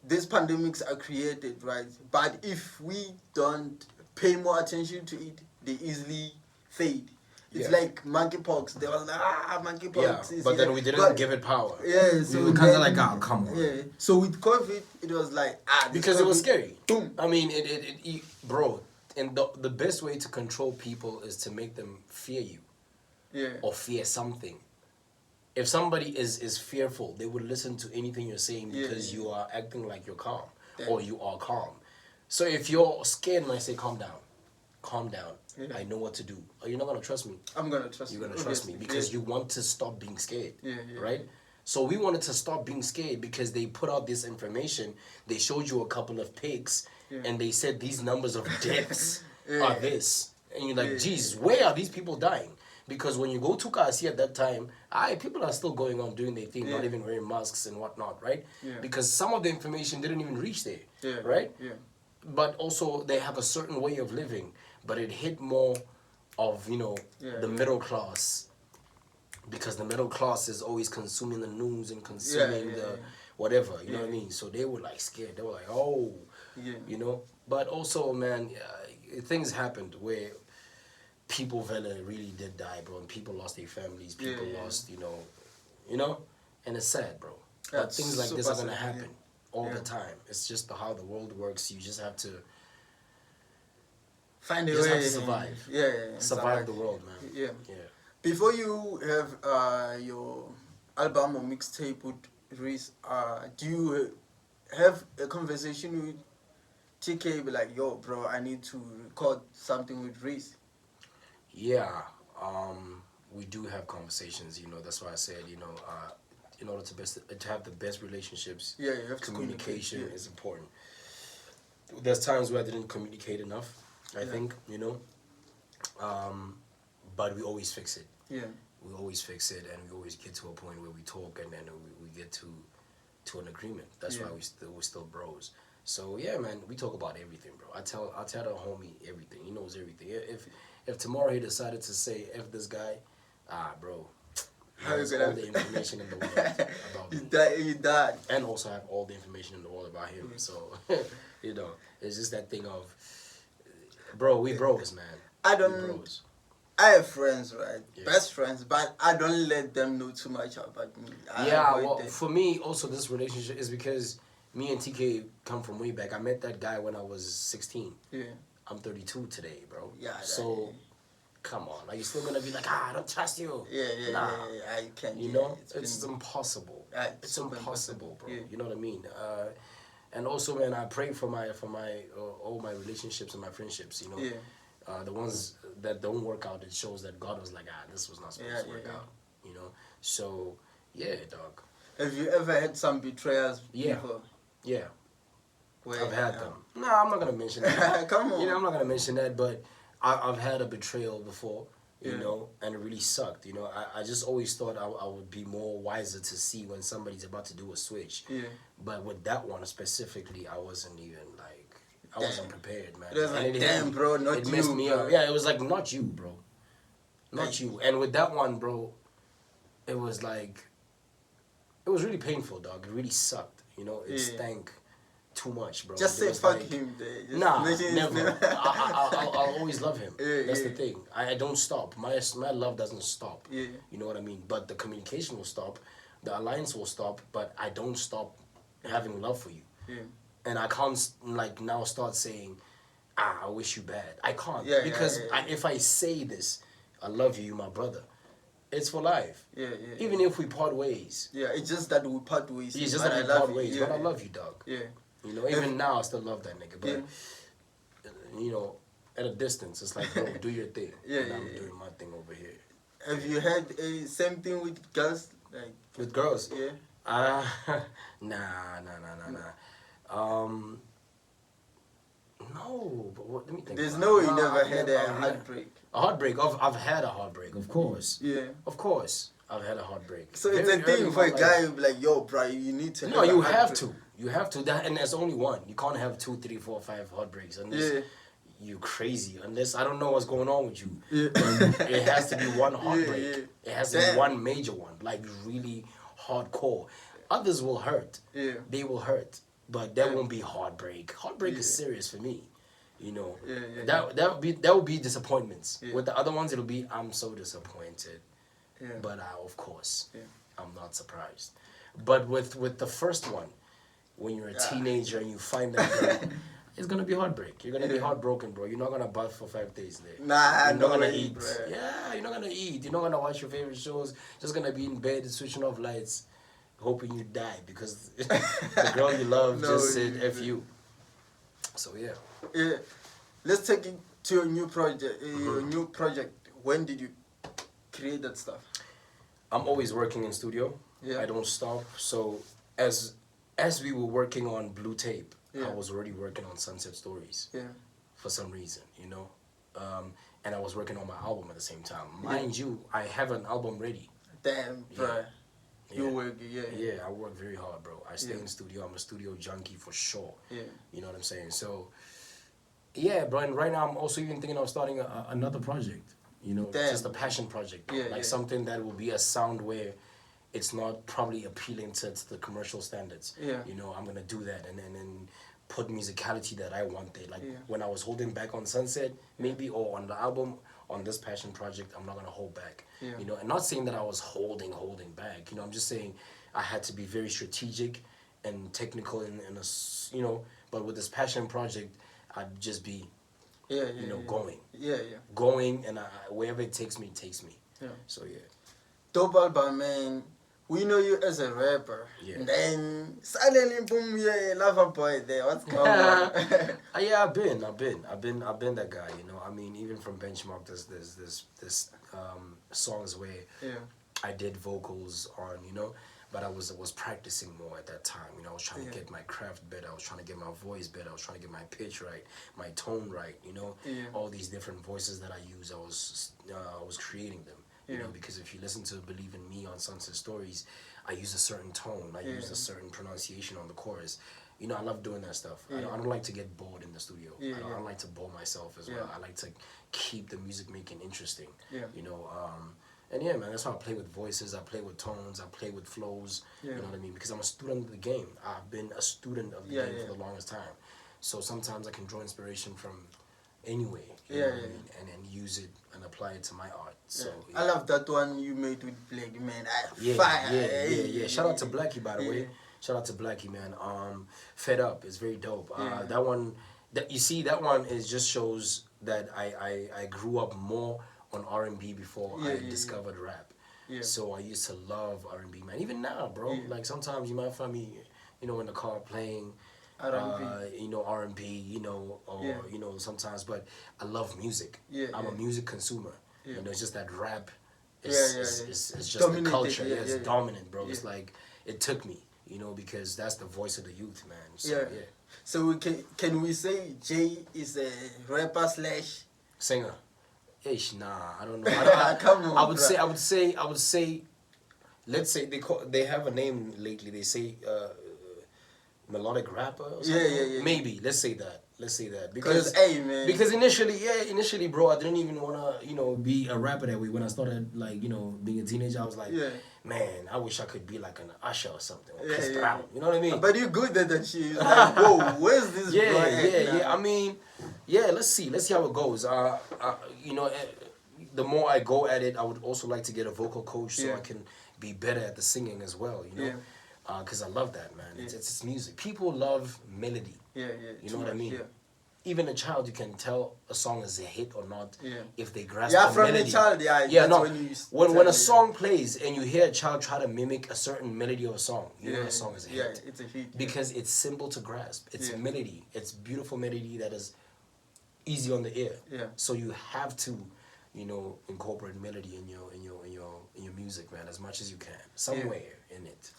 these pandemics are created, right? But if we don't pay more attention to it, they easily fade. It's like monkeypox. They were like, monkeypox. But then we didn't give it power. So we were kind of like, come on. So with COVID, it was like, because COVID, it was scary. Boom. Bro. And the best way to control people is to make them fear you. Or fear something. if somebody is fearful, they would listen to anything you're saying because you are acting like you're calm or you are calm. So if you're scared and I say calm down, I know what to do. Are you not gonna trust me? I'm gonna trust you. You're gonna trust me because you want to stop being scared, right? Yeah. So we wanted to stop being scared because they put out this information. They showed you a couple of pics and they said these numbers of deaths are this, and you're like, geez, where are these people dying? Because when you go to Kasi at that time, people are still going on doing their thing, not even wearing masks and whatnot, right? Because some of the information didn't even reach there, right? But also they have a certain way of living, but it hit more of, the middle class, because the middle class is always consuming the news and consuming the whatever, you know what I mean? So they were like scared. They were like, oh, But also, man, things happened where people really did die, bro, and people lost their families, people lost, and it's sad, bro. But things like this are gonna happen all the time. It's just how the world works. You just have to find a way. way. Have to survive. Survive the world, man. Yeah. Before you have your album or mixtape with A-reece, do you have a conversation with TK? Be like, yo, bro, I need to record something with A-reece. Yeah, we do have conversations. That's why I said, in order to have the best relationships, you have communication is important. There's times where I didn't communicate enough, I think, but we always fix it. We always fix it, and we always get to a point where we talk, and then we get to an agreement. That's why we're still bros. So yeah, man, we talk about everything, bro. I tell the homie everything. He knows everything. If tomorrow he decided to say F this guy, bro, he has all the information in the world about me. You died. And also have all the information in the world about him. So, it's just that thing of, bro, we bros, man. I have friends, right? Best friends, but I don't let them know too much about me. For me, also, this relationship is because me and TK come from way back. I met that guy when I was 16. I'm 32 today, bro. So, come on. Are you still gonna be like, I don't trust you? I can't. It's impossible. It's impossible, bro. You know what I mean? And also, man, I pray for all my relationships and my friendships. The ones that don't work out, it shows that God was like, this was not supposed to work out. So yeah, dog. Have you ever had some betrayals before? Yeah. I've had them. No, I'm not gonna mention that. Come on. I'm not gonna mention that, but I've had a betrayal before, and it really sucked. I just always thought I would be more wiser to see when somebody's about to do a switch. But with that one specifically, I wasn't even like, I wasn't prepared, man. It was like, damn, bro, not you. It messed me up. Yeah, it was like, not you, bro. Not you. And with that one, bro, it was like, it was really painful, dog. It really sucked. It stank too much, bro. Just say fuck him. Nah, never. I'll always love him. That's the thing. I don't stop. My love doesn't stop. You know what I mean? But the communication will stop. The alliance will stop. But I don't stop having love for you. And I can't now start saying, I wish you bad. I can't. Because if I say this, I love you, you my brother, it's for life. Even if we part ways. It's just that we part ways. It's just that we part ways. But I love you, dog. Even now I still love that nigga. But at a distance, it's like, bro, do your thing. And I'm doing my thing over here. Have you had a same thing with girls? With girls? Nah. No, but let me think. There's no way you never had a heartbreak. A heartbreak? I've had a heartbreak, of course. Of course, I've had a heartbreak. So it's a thing for a guy who be like, yo, bro, you need to. No, you have to. You have to. And there's only one. You can't have 2, 3, 4, 5 heartbreaks unless you crazy. Unless I don't know what's going on with you. It has to be one heartbreak. It has to be one major one, like really hardcore. Others will hurt. They will hurt. But that won't be heartbreak. Heartbreak is serious for me. That would be disappointments. With the other ones, it'll be, I'm so disappointed. But of course, I'm not surprised. But with the first one, when you're a teenager and you find that girl, it's gonna be heartbreak. You're gonna be Yeah. heartbroken, bro. You're not gonna bath for 5 days there. Nah, You're not no gonna way, eat. bro. Yeah, you're not gonna eat. You're not gonna watch your favorite shows. Just gonna be in bed switching off lights, hoping you die because the girl you love No just way, said F bro. you. So yeah. Yeah. Let's take it to your new project. Your new project. When did you create that stuff? I'm always working in studio. Yeah. I don't stop. So as we were working on Blue Tape, Yeah. I was already working on SunSet Stories. Yeah. For some reason, you know. And I was working on my album at the same time. Mind you, I have an album ready. Damn, bro. Yeah. You work, yeah. Yeah, I work very hard, bro. I stay Yeah. in the studio. I'm a studio junkie for sure. Yeah. You know what I'm saying? So, yeah, bro. And right now, I'm also even thinking of starting another project. You know, Damn. just a passion project. Yeah, like yeah. something that will be a sound where it's not probably appealing to the commercial standards. Yeah. You know, I'm gonna do that and then put musicality that I want there. Like Yeah. when I was holding back on SunSet, maybe, or on the album, on this passion project, I'm not gonna hold back. Yeah. You know, and not saying that I was holding back. You know, I'm just saying I had to be very strategic and technical in you know. But with this passion project, I'd just be, Yeah, you know, yeah. going, Yeah. and wherever it takes me, it takes me. Yeah. So yeah. Dope album, man. We know you as a rapper. Yeah. And then suddenly, boom, yeah, lover boy there. What's going on? Yeah, I've been that guy. You know, I mean, even from Benchmark, there's songs where Yeah. I did vocals on, you know, but I was practicing more at that time. You know, I was trying to get my craft better. I was trying to get my voice better. I was trying to get my pitch right, my tone right. You know, Yeah. all these different voices that I use, I was creating them. You Yeah. know, because if you listen to Believe in Me on SunSet Stories, I use a certain tone. I use a certain pronunciation on the chorus. You know, I love doing that stuff. I don't like to get bored in the studio. Yeah, I don't like to bore myself as well. I like to keep the music making interesting. Yeah. You know, and yeah, man, that's how I play with voices. I play with tones. I play with flows. Yeah. You know what I mean? Because I'm a student of the game. I've been a student of the game for the longest time. So sometimes I can draw inspiration from anywhere. You know what I mean? And use it and apply it to my art. So I love that one you made with Blake, man. yeah. Fire. Shout out to Blackie, by the way. Shout out to Blackie, man. Fed Up is very dope. That one, you see, that one is just shows that I grew up more on R&B before I discovered rap. Yeah. So I used to love R&B, man. Even now, bro. Like sometimes you might find me, you know, in the car playing R&B. you know, R&B, you know, or you know, sometimes. But I love music. I'm a music consumer. You know, it's just that rap is just Dominated, the culture. It's yeah. dominant, bro. It's like it took me, you know, because that's the voice of the youth, man. So, yeah. So we can we say Jay is a rapper slash Singer? Ish, nah, I don't know. Come on, I would say. Let's say they have a name lately. They say melodic rapper. Or something. Yeah. Maybe let's say that. Because hey, man. Because initially, bro, I didn't even wanna, you know, be a rapper that way. When I started, like, you know, being a teenager, I was like, man, I wish I could be like an Usher or something, or Chris Brown. You know what I mean? But you're good at that shit. Like, whoa, where's this boy at now? I mean, let's see how it goes. You know, the more I go at it, I would also like to get a vocal coach so I can be better at the singing as well. You know, because I love that, man. It's music. People love melody. You know what I mean? Yeah. Even a child, you can tell a song is a hit or not if they grasp Yeah, the from melody. a child, When a song plays and you hear a child try to mimic a certain melody of a song, you know a song is a hit. Yeah, it's a hit. Because it's simple to grasp. It's melody. It's beautiful melody that is easy on the ear. So you have to, you know, incorporate melody in your music, man, as much as you can. Somewhere in it.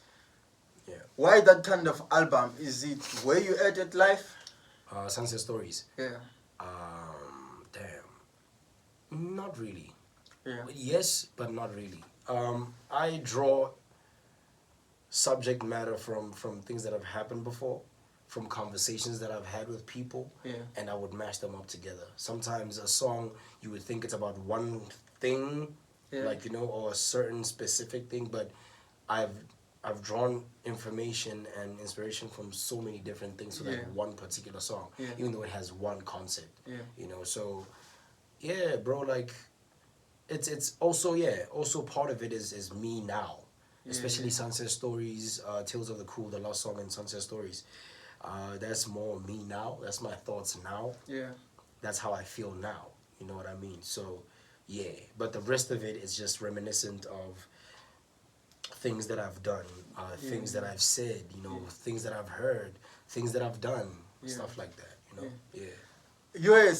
Yeah. Why that kind of album? Is it where you at life? SunSet Stories. Yeah. Damn. Not really. Yeah. Yes, but not really. I draw subject matter from things that have happened before, from conversations that I've had with people, and I would mash them up together. Sometimes a song, you would think it's about one thing, like, you know, or a certain specific thing, but I've drawn information and inspiration from so many different things for that one particular song, even though it has one concept. You know, so yeah, bro, like it's also also part of it is me now, especially SunSet Stories, Tales of the Cool, the last song in SunSet Stories. That's more me now. That's my thoughts now. Yeah. That's how I feel now. You know what I mean? So, yeah. But the rest of it is just reminiscent of things that I've done, things that I've said, you know, things that I've heard, things that I've done, stuff like that, you know? Yeah. You're a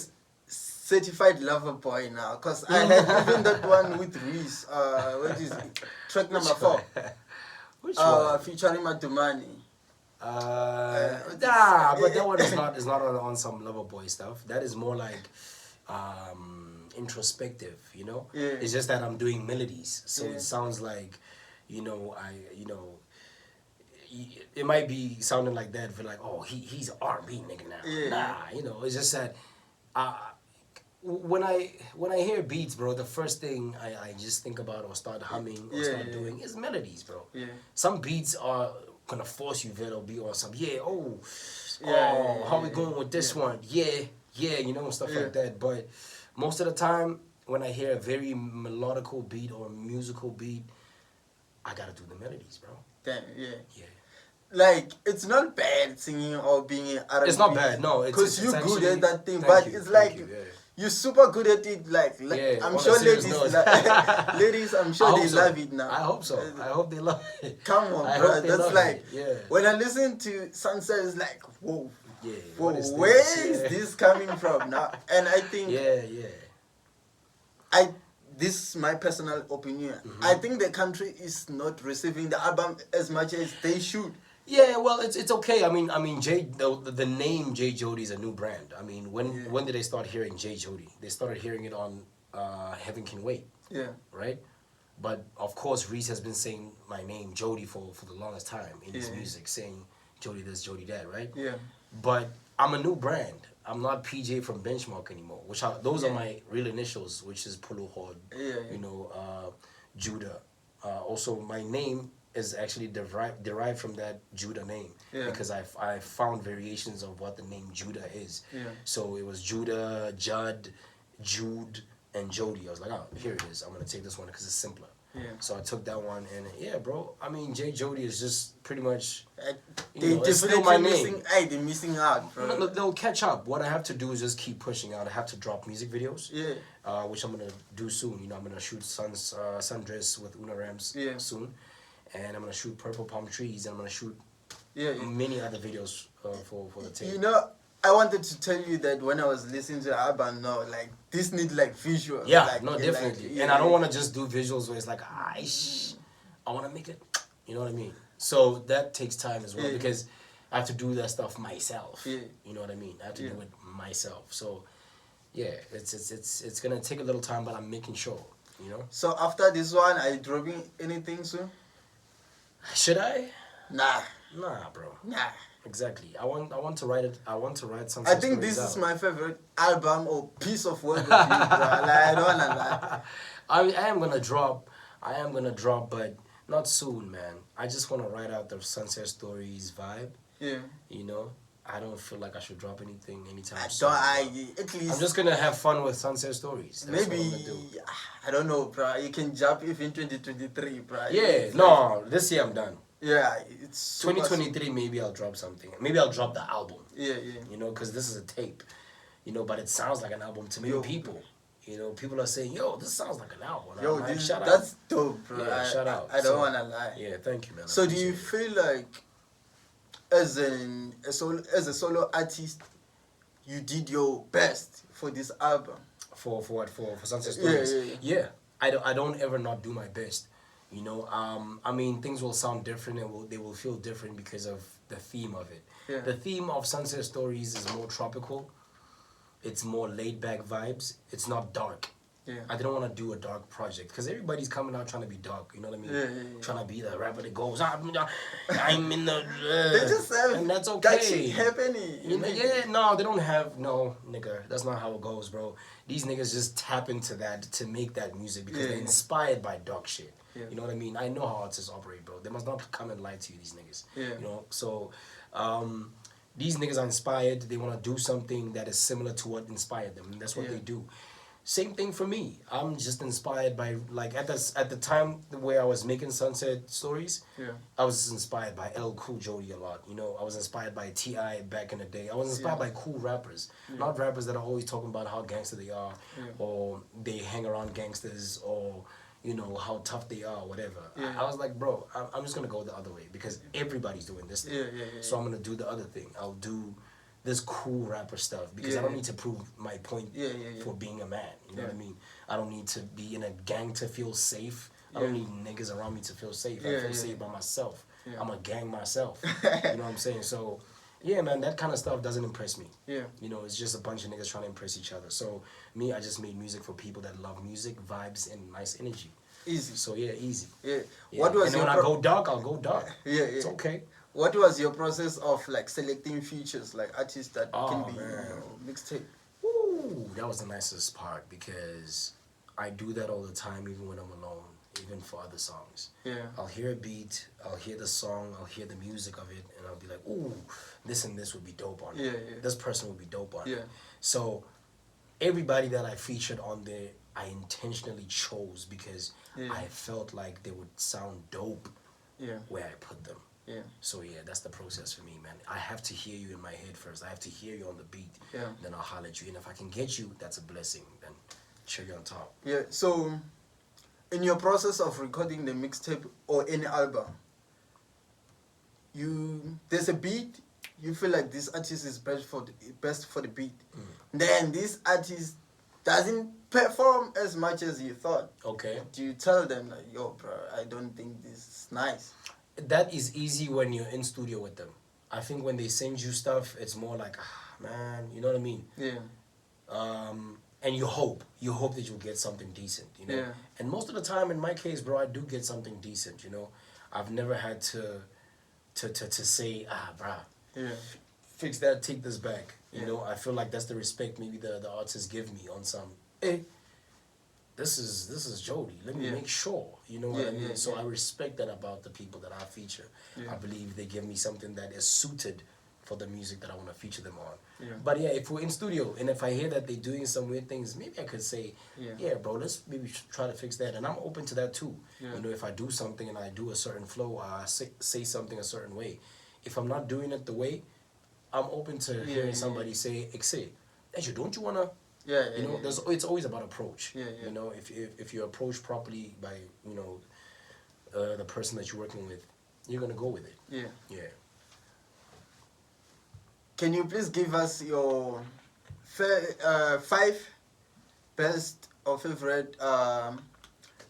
certified lover boy now, because I had even that one with Reese, what is it? Track number 4. Which one? Featuring Matumani. Nah, but that one is not on some lover boy stuff. That is more like introspective, you know? Yeah. It's just that I'm doing melodies, so it sounds like, you know, it might be sounding like that for like, oh, he's an R&B nigga now. Yeah. Nah, you know, it's just that when I hear beats, bro, the first thing I just think about or start humming or start doing is melodies, bro. Yeah. Some beats are gonna force you to be on some how we going with this one? You know, stuff like that. But most of the time when I hear a very melodical beat or a musical beat, I gotta do the melodies, bro. Damn, yeah. Yeah. Like, it's not bad singing or being an R&B. It's not bad, no. Because you're actually, good at that thing, but it's like, you're super good at it. Like I'm sure ladies, I'm sure they love it now. I hope so. I hope they love it. Come on, bro. That's like, it. when I listen to SunSet, it's like, whoa. Yeah. Whoa, where is this coming from now? And I think, this is my personal opinion. I think the country is not receiving the album as much as they should. Yeah, well, it's okay. I mean, the name J Jody is a new brand. I mean, when did they start hearing J Jody? They started hearing it on Heaven Can Wait. Yeah. Right? But of course, Reese has been saying my name Jody for the longest time in his music, saying Jody this, Jody that, right? Yeah. But I'm a new brand. I'm not PJ from Benchmark anymore. Those are my real initials, which is Pulu Hod. You know, Judah. Also, my name is actually derived from that Judah name because I found variations of what the name Judah is. So it was Judah, Judd, Jude, and Jody. I was like, oh, here it is. I'm gonna take this one because it's simpler. So I took that one, and bro. I mean, J Jody is just pretty much. It's still my name. They're missing out, bro. No, they'll catch up. What I have to do is just keep pushing out. I have to drop music videos. Which I'm gonna do soon. You know, I'm gonna shoot Sundress with Una Rams soon. And I'm gonna shoot Purple Palm Trees, and I'm gonna shoot many other videos for the tape. You know, I wanted to tell you that when I was listening to the album, like this needs like visuals. Yeah, like, definitely. Like, and I don't want to just do visuals where it's like, I want to make it. You know what I mean? So that takes time as well because I have to do that stuff myself. You know what I mean? I have to do it myself. So yeah, it's gonna take a little time, but I'm making sure. You know. So after this one, are you dropping anything soon? Should I? Nah, bro. Nah. Exactly. I want to write it. I want to write something. I think this is my favorite album or piece of work of you, bro. Like, I don't wanna lie. I am gonna drop, but not soon, man. I just want to write out the Sunset Stories vibe. Yeah. You know, I don't feel like I should drop anything anytime soon. At least I'm just gonna have fun with Sunset Stories. That's maybe what I'm gonna do. I don't know, bro. You can jump if in 2023, bro. Yeah. No, this year I'm done. Yeah, it's 2023. Maybe I'll drop something. Maybe I'll drop the album. Yeah. You know, because this is a tape. You know, but it sounds like an album to many people. You know, people are saying, "Yo, this sounds like an album." Yo, that's dope, bro. Yeah, shout out. I don't wanna lie. Yeah, thank you, man. So, do you feel like, as a solo artist, you did your best for this album? For what? For Sunset Stories? Yeah. I don't ever not do my best. You know, I mean, things will sound different and they will feel different because of the theme of it. Yeah. The theme of Sunset Stories is more tropical. It's more laid back vibes. It's not dark. Yeah. I didn't want to do a dark project because everybody's coming out trying to be dark. You know what I mean? Yeah. Trying to be the rapper that goes, I'm in the. They just have and that's okay. That shit happening. You know, no, they don't have nigga. That's not how it goes, bro. These niggas just tap into that to make that music because they're inspired by dark shit. Yeah. You know what I mean? I know how artists operate, bro. They must not come and lie to you, these niggas. Yeah. You know, so these niggas are inspired. They want to do something that is similar to what inspired them, and that's what they do. Same thing for me. I'm just inspired by, like, at the time where I was making SunSet stories. Yeah. I was inspired by L Cool Jody a lot. You know, I was inspired by T.I. back in the day. I was inspired by cool rappers, not rappers that are always talking about how gangster they are, or they hang around gangsters, or you know how tough they are, or whatever. I was like, bro, I'm just gonna go the other way because everybody's doing this thing. So I'm gonna do the other thing. I'll do this cool rapper stuff because I don't need to prove my point for being a man. You know what I mean? I don't need to be in a gang to feel safe. I don't need niggas around me to feel safe. I feel safe by myself. I'm a gang myself. You know what I'm saying? So, yeah, man, that kind of stuff doesn't impress me. Yeah. You know, it's just a bunch of niggas trying to impress each other. So, me, I just made music for people that love music, vibes, and nice energy. Easy. So, yeah, easy. Yeah. Yeah. What was and then when I go dark, I'll go dark. It's okay. What was your process of like selecting features, like artists that can be mixtape? Ooh, that was the nicest part because I do that all the time, even when I'm alone, even for other songs. Yeah. I'll hear a beat, I'll hear the song, I'll hear the music of it, and I'll be like, ooh, this and this would be dope on it. This person would be dope on it. So everybody that I featured on there, I intentionally chose because I felt like they would sound dope where I put them. So yeah, that's the process for me, man. I have to hear you in my head first. I have to hear you on the beat. Then I'll holler at you. And if I can get you, that's a blessing. Then cherry on top. Yeah. So, in your process of recording the mixtape or any album, there's a beat. You feel like this artist is best for the beat. Then this artist doesn't perform as much as you thought. Okay. Do you tell them like, yo, bro, I don't think this is nice? That is easy when you're in studio with them. I think when they send you stuff, it's more like, man, you know what I mean? Yeah. And you hope that you'll get something decent, you know? Yeah. And most of the time, in my case, bro, I do get something decent, you know? I've never had to say, bruh, fix that, take this back. You know, I feel like that's the respect maybe the artists give me on some, hey, this is Jody. Let me make sure, you know what I mean? So I respect that about the people that I feature. I believe they give me something that is suited for the music that I want to feature them on. But yeah, if we're in studio and if I hear that they're doing some weird things, maybe I could say, yeah, bro, let's maybe try to fix that. And I'm open to that too. You know, if I do something and I do a certain flow, I say something a certain way. If I'm not doing it the way, I'm open to hearing somebody say, don't you want to? You know, it's always about approach. You know, if you approach properly by, you know, the person that you're working with, you're gonna go with it. Yeah. Can you please give us your 5 best or favorite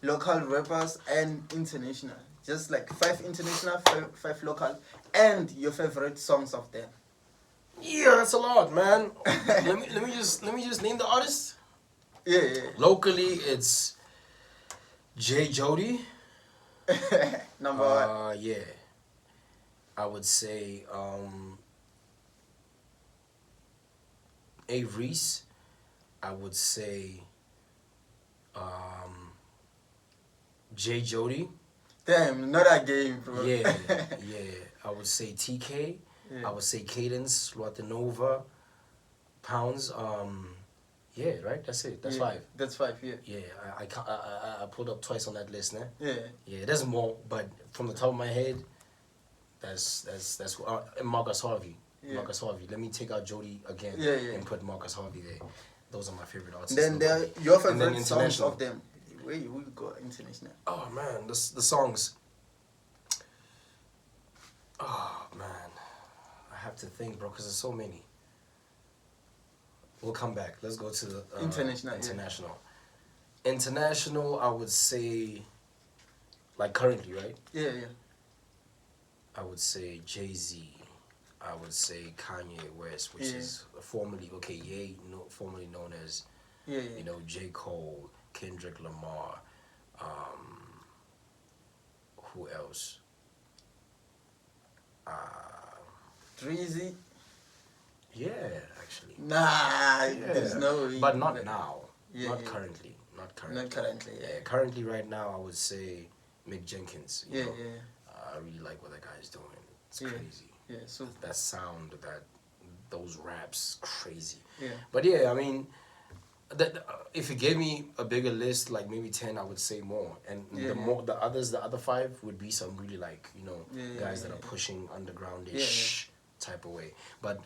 local rappers and international? Just like 5 international, 5 local, and your favorite songs of them. Yeah, that's a lot, man. let me just name the artists. Locally, it's Jody. Number 1. Yeah. I would say A-reece. I would say Jody. Damn, not a game, bro. Yeah. I would say TK. I would say Cadence, Luatanova, Pounds. Yeah, right. That's it. That's 5. That's 5. Yeah. Yeah. I pulled up twice on that list, né? Yeah. There's more, but from the top of my head, that's Marcus Harvey. Marcus Harvey. Let me take out Jody again and put Marcus Harvey there. Those are my favorite artists. Then your favorite songs of them. Where you go international? Oh man, the songs. Oh man. I have to think, bro, because there's so many. We'll come back. Let's go to the international. International, I would say, like currently, right? Yeah. I would say Jay-Z. I would say Kanye West, which is formerly formerly known as you know, J. Cole, Kendrick Lamar. Who else? Dreezy? Yeah, actually. Nah, there's no way. But not now. Not currently. Not currently. Yeah. Currently, right now, I would say Mick Jenkins. You know? I really like what that guy is doing. It's crazy. Yeah, so that sound, those raps, crazy. Yeah. But yeah, I mean, if you gave me a bigger list, like maybe 10, I would say more. And the other 5 would be some really like, you know, guys that are pushing underground-ish type of way. But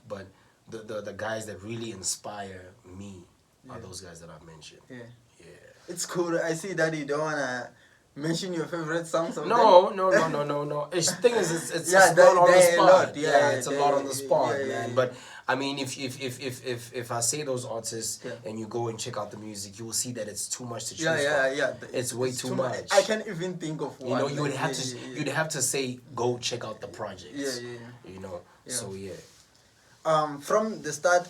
the guys that really inspire me are those guys that I've mentioned. Yeah. Yeah. It's cool. I see that you don't wanna mention your favorite songs of No. them. No. The thing is, it's Yeah, a lot on the they're a spot. lot. It's a lot on the spot, man. Yeah. But I mean, if I say those artists and you go and check out the music, you will see that it's too much to choose from. Yeah. It's way too much. I can't even think of one. You know, you would have you'd have to say go check out the projects. Yeah. You know, so yeah. From the start,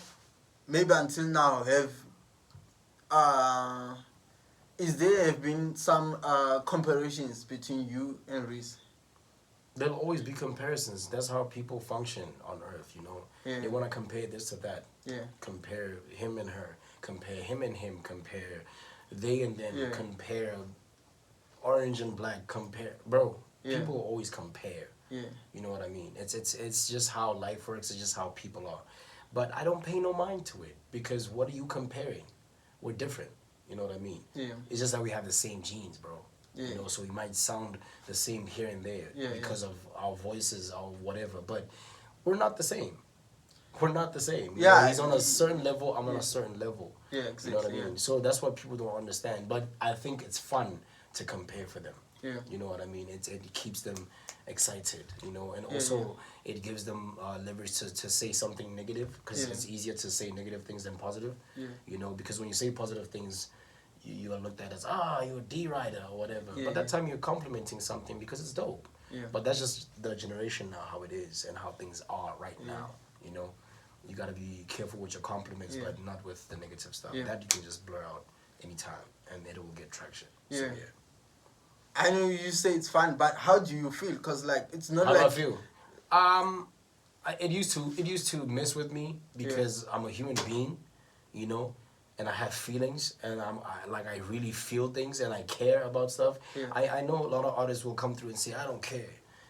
maybe until now, is there have been some comparisons between you and Reece? There'll always be comparisons. That's how people function on Earth, you know. They want to compare this to that. Compare him and her. Compare him and him. Compare they and them. Compare orange and black. Compare, bro. People always compare. You know what I mean? It's just how life works. It's just how people are. But I don't pay no mind to it because what are you comparing? We're different. You know what I mean? It's just that we have the same genes, bro. You know, so we might sound the same here and there because of our voices or whatever, but we're not the same. We're not the same. You know, he's on a certain level, I'm on a certain level. Exactly. You know what I mean? So that's what people don't understand. But I think it's fun to compare for them. You know what I mean? It keeps them excited, you know, and also it gives them leverage to say something negative because it's easier to say negative things than positive. You know, because when you say positive things, you are looked at as, you're a D-rider or whatever. But that time you're complimenting something because it's dope. But that's just the generation now, how it is and how things are right now, you know. You got to be careful with your compliments, but not with the negative stuff. That you can just blur out anytime and it will get traction. So, I know you say it's fun, but how do you feel? Because, like, it's not how like... How do I feel? It used to mess with me because I'm a human being, you know. And I have feelings, and I really feel things, and I care about stuff. I know a lot of artists will come through and say, I don't care,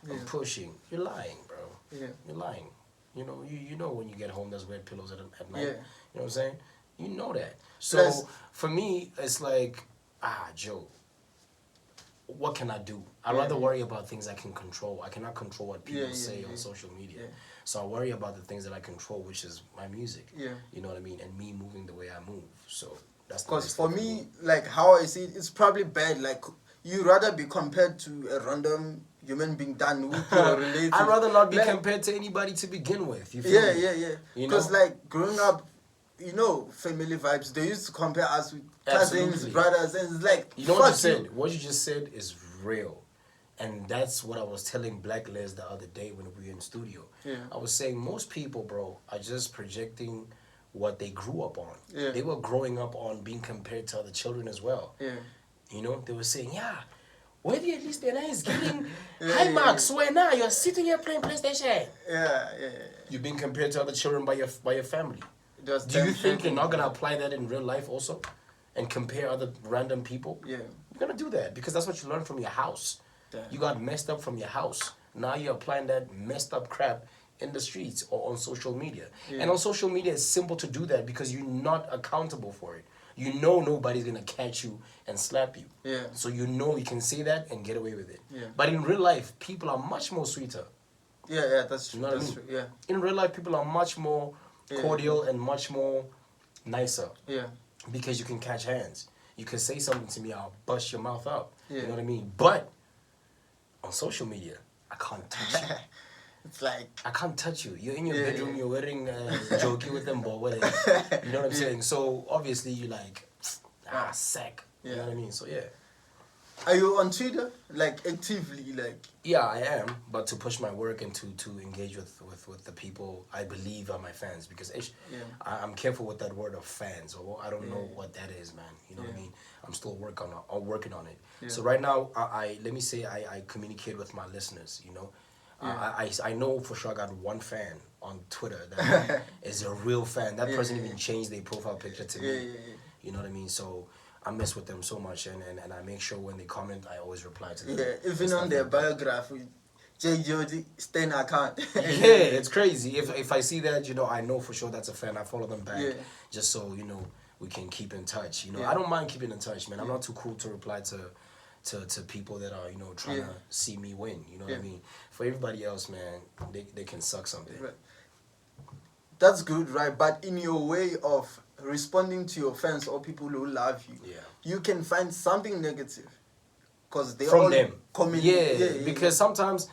I'm pushing. You're lying, bro. You're lying. You know, you know when you get home, there's wet pillows at night. You know what I'm saying? You know that. So for me, it's like, Joe, what can I do? I'd rather worry about things I can control. I cannot control what people say on social media. So I worry about the things that I control, which is my music. You know what I mean? And me moving the way I move. So that's because for me, like how I see it, it's probably bad. Like you rather be compared to a random human being than with your relative. I'd rather not be compared to anybody to begin with. You feel me? Because like growing up, you know, family vibes. They used to compare us with cousins, brothers, and it's like, you know what you said? What you just said is real. And that's what I was telling Black Les the other day when we were in studio. I was saying most people, bro, are just projecting what they grew up on. They were growing up on being compared to other children as well. You know, they were saying, where do you at least the is getting high marks when now you're sitting here playing PlayStation? You're being compared to other children by your family. Do you think you're not gonna apply that in real life also? And compare other random people? You're gonna do that because that's what you learn from your house. You got messed up from your house. Now you're applying that messed up crap in the streets or on social media. And on social media, it's simple to do that because you're not accountable for it. You know nobody's going to catch you and slap you. So you know you can say that and get away with it. But in real life, people are much more sweeter. That's true. You know what I mean? In real life, people are much more cordial and much more nicer. Because you can catch hands. You can say something to me, I'll bust your mouth up. You know what I mean? But on social media, I can't touch you. It's like... I can't touch you. You're in your bedroom, you're wearing jokey with them, but whatever. You know what I'm saying? So, obviously, you're like, sack. You know what I mean? So, Are you on Twitter? Like, actively, like... Yeah, I am. But to push my work and to engage with the people I believe are my fans. Because I'm careful with that word of fans. Or I don't know what that is, man. You know what I mean? I'm still working on it. So right now, let me say I communicate with my listeners, you know. I know for sure I got one fan on Twitter that is a real fan. That person even changed their profile picture to me. You know what I mean? So I mess with them so much, and I make sure when they comment, I always reply to them. Even on their biography, Jody, stay in account. It's crazy. If I see that, you know, I know for sure that's a fan. I follow them back just so, you know, we can keep in touch. You know, Yeah. I don't mind keeping in touch, man. I'm not too cool to reply to people that are, you know, trying to see me win. You know what I mean? For everybody else, man, they can suck something. Right. That's good, right? But in your way of responding to your fans or people who love you, you can find something negative. Because they from all them. yeah, Because sometimes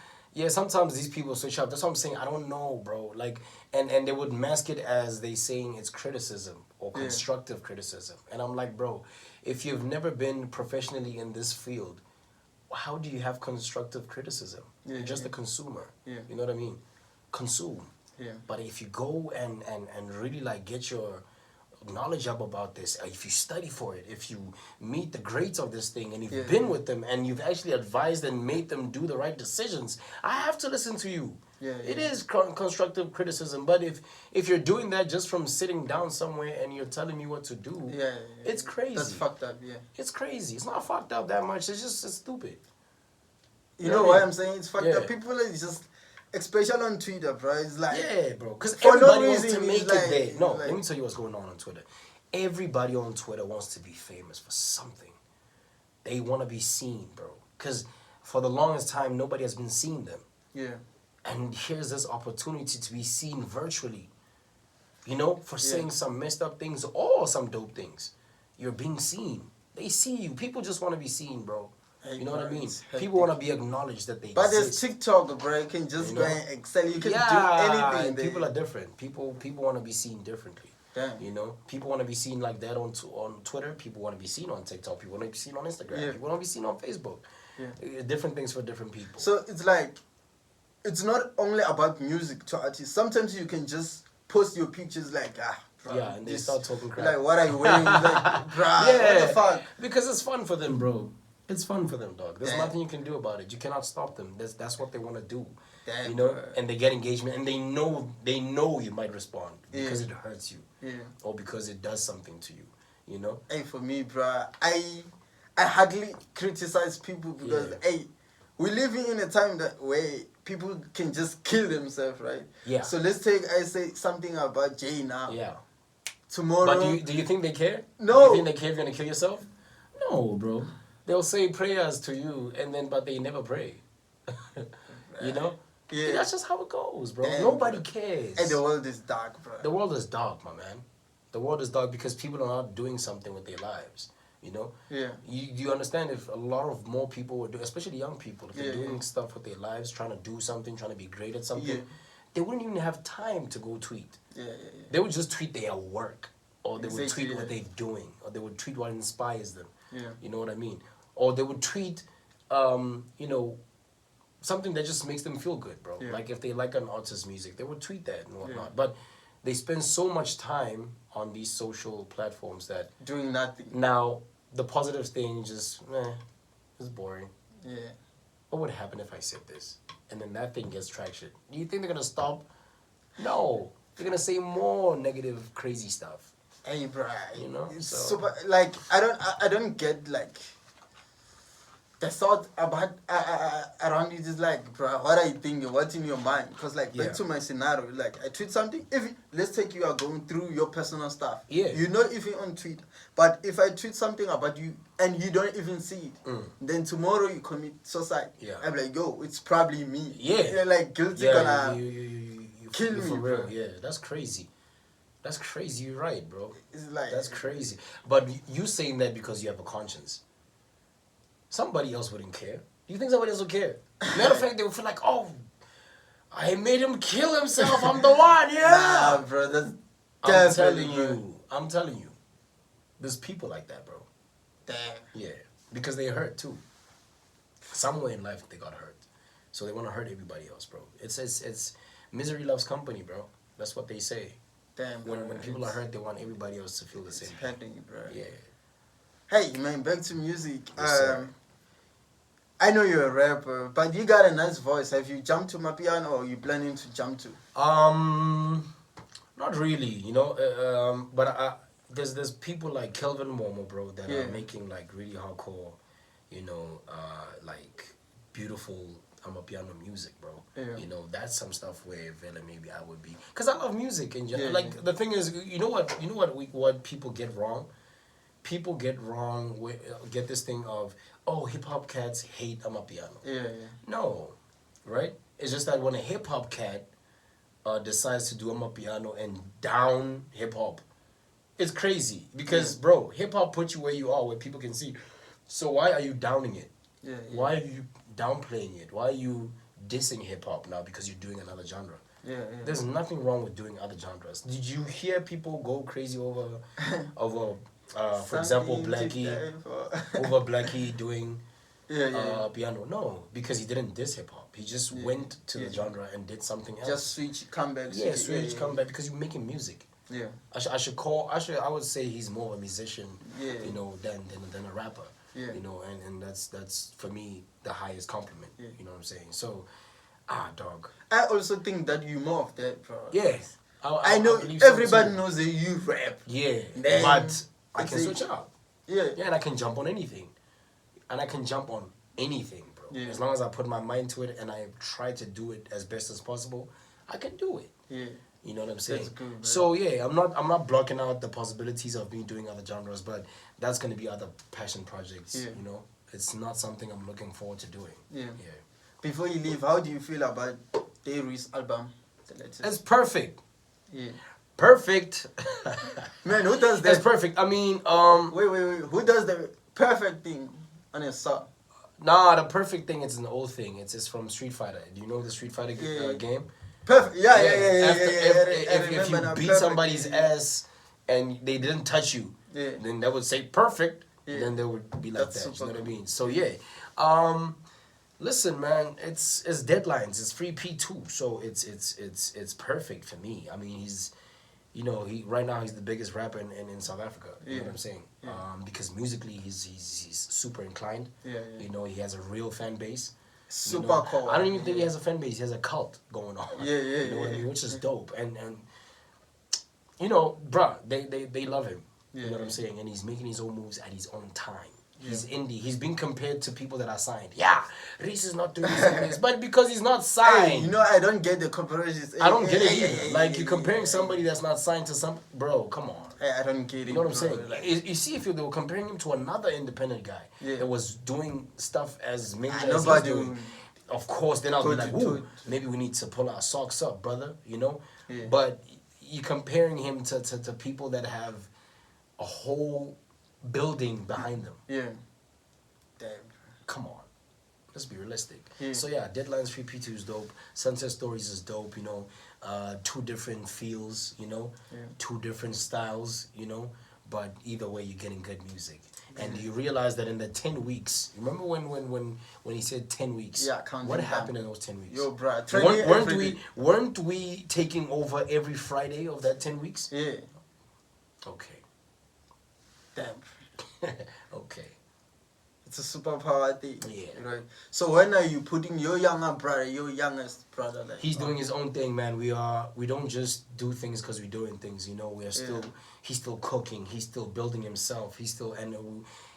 these people switch up. That's what I'm saying. I don't know, bro. Like, and they would mask it as they saying it's criticism or constructive criticism. And I'm like, bro, if you've never been professionally in this field, how do you have constructive criticism? You're just a consumer. You know what I mean? Consume. But if you go and really like get your knowledge up about this, if you study for it, if you meet the greats of this thing and you've been with them and you've actually advised and made them do the right decisions, I have to listen to you. It is constructive criticism, but if you're doing that just from sitting down somewhere and you're telling me what to do, it's crazy. That's fucked up. It's crazy. It's not fucked up that much. It's stupid. You know why I'm saying it's fucked up? People are just, especially on Twitter, bro. It's like, bro. Because for everybody no wants reason, to make it's it like, there. No, like, let me tell you what's going on Twitter. Everybody on Twitter wants to be famous for something. They want to be seen, bro. Because for the longest time, nobody has been seeing them. And here's this opportunity to be seen virtually. You know, for saying some messed up things or some dope things. You're being seen. They see you. People just want to be seen, bro. You know what I mean? People want to be acknowledged that they But exist. there's TikTok, bro. You can just go and excel. You can do anything. People are different. People want to be seen differently. Damn. You know, people want to be seen like that on Twitter. People want to be seen on TikTok. People want to be seen on Instagram. People want to be seen on Facebook. Different things for different people. So it's like, it's not only about music to artists. Sometimes you can just post your pictures like, bro, and they start talking crap. Like, what are you wearing? Like, bro, what the fuck? Because it's fun for them, bro. It's fun for them, dog. There's nothing you can do about it. You cannot stop them. That's what they want to do. Damn, you know, bro. and they get engagement, and they know you might respond because it hurts you, or because it does something to you. You know. Hey, for me, bro, I hardly criticize people because we living in a time that where people can just kill themselves, right? So let's I say something about Jay now. Tomorrow. But do you think they care? No. Do you think they care if you're gonna kill yourself? No, bro. They'll say prayers to you, but they never pray. You know? Yeah. That's just how it goes, bro. Damn, Nobody cares. And the world is dark, bro. The world is dark, my man. The world is dark because people are not doing something with their lives. You know? You understand if a lot of more people would do, especially young people, if they're doing stuff with their lives, trying to do something, trying to be great at something, they wouldn't even have time to go tweet. They would just tweet their work, or they would tweet what they're doing, or they would tweet what inspires them. You know what I mean? Or they would tweet, you know, something that just makes them feel good, bro. Like if they like an artist's music, they would tweet that and whatnot. But they spend so much time on these social platforms that doing nothing. Now the positive thing just it's boring. Yeah. What would happen if I said this? And then that thing gets traction. Do you think they're gonna stop? No. They're gonna say more negative, crazy stuff. Hey, bro. You know? It's So- super, like, I don't get, like, the thought about around it is like, bro, what are you thinking? What's in your mind? Because, like, back to my scenario, like, I tweet something. Let's take you are going through your personal stuff. You're not even on Twitter. But if I tweet something about you and you don't even see it, then tomorrow you commit suicide. I'm like, yo, it's probably me. You're like guilty gonna you kill me, for real. bro. Yeah, that's crazy. That's crazy. You're right, bro. It's like, That's crazy. But you saying that because you have a conscience. Somebody else wouldn't care. Do you think somebody else would care? Matter of fact, they would feel like, oh, I made him kill himself. I'm the one. Yeah. Nah, bro, that's I'm telling you. There's people like that, bro. Damn. Yeah. Because they hurt too. Somewhere in life they got hurt. So they want to hurt everybody else, bro. It's misery loves company, bro. That's what they say. Damn, bro. When people are hurt, they want everybody else to feel the same. It's happening, bro. Yeah. Hey, man, back to music. Yes, sir. I know you're a rapper, but you got a nice voice. Have you jumped to my piano, or are you planning to jump to? Not really, you know. But there's people like Kelvin Momo, bro, that are making like really hardcore, you know, like beautiful piano music, bro. Yeah. You know, that's some stuff where Vela maybe I would be, because I love music in general. Yeah, Like the thing is, what people get wrong. People get this thing of, oh, hip hop cats hate piano. Yeah. No, right? It's just that when a hip hop cat decides to do piano and down hip hop, it's crazy because bro, hip hop puts you where you are, where people can see. So why are you downing it? Yeah. Why are you downplaying it? Why are you dissing hip hop now because you're doing another genre? Yeah. There's nothing wrong with doing other genres. Did you hear people go crazy over for example, Blackie doing piano? No, because he didn't diss hip hop. He just went to the genre and did something else. Just switch, come back. Come back because you're making music. Yeah. I would say he's more of a musician, Yeah. you know, than a rapper. Yeah. You know, and that's for me the highest compliment. Yeah. You know what I'm saying? So, dog. I also think that you more of that, bro. Yeah. I know believe so everybody too. knows that you rap. Yeah. Then But I it's can switch up. Yeah. Yeah, and I can jump on anything. And I can jump on anything, bro. Yeah. As long as I put my mind to it and I try to do it as best as possible, I can do it. Yeah. You know what I'm saying? That's good, man. So yeah, I'm not blocking out the possibilities of me doing other genres, but that's gonna be other passion projects. Yeah. You know, it's not something I'm looking forward to doing. Yeah. Yeah. Before you leave, how do you feel about the A-reece album? The latest? It's perfect. Yeah. Perfect. Man, who does that? It's perfect. I mean, Wait. Who does the perfect thing on a song? nah, the perfect thing is an old thing. It's from Street Fighter. Do you know the Street Fighter game? Perfect. Yeah. If you beat somebody's ass and they didn't touch you, Yeah. then that would say perfect. Yeah. Then they would be like That's that. You super know what I cool. mean? So yeah. Listen, man, it's deadlines. It's free P2, so it's perfect for me. I mean, he's, you know, right now he's the biggest rapper in South Africa. You know what I'm saying? Yeah. Because musically he's super inclined. Yeah. You know, he has a real fan base. Super You know, cool. I don't even think he has a fan base. He has a cult going on. Yeah. You know what I mean? Which is dope. And you know, bruh, they love him. Yeah, You know what yeah. I'm saying? And he's making his own moves at his own time. He's Yeah. indie. He's being compared to people that are signed. Yeah, Reese is not doing this, but because he's not signed. Hey, you know, I don't get the comparisons. I don't get it Hey, either. hey, Like, hey, you're hey, comparing hey, somebody that's not signed to some... Bro, come on. Hey, I don't get it. You know what I'm bro. saying? Like, You see, if they were comparing him to another independent guy Yeah. that was doing stuff as major as he's nobody doing, would- of course, then I'll be like, Told you, ooh, told maybe we need to pull our socks up, brother, you know? Yeah. But you're comparing him to people that have a whole building behind them. Yeah. Damn. Come on. Let's be realistic. Yeah. So yeah, Deadlines Free P2 is dope. SunSet Stories is dope, you know. Two different feels, you know. Yeah. Two different styles, you know. But either way, you're getting good music. And you realize that in the 10 weeks, remember when he said 10 weeks? Yeah, counting what down. happened in those 10 weeks? Yo, bro. Weren't we taking over every Friday of that 10 weeks? Yeah. Okay. Damn. Okay. It's a superpower thing. Yeah. Right. So when are you putting your youngest brother, like? He's doing his own thing, man. We don't just do things because we're doing things, you know. We are still, he's still cooking. He's still building himself.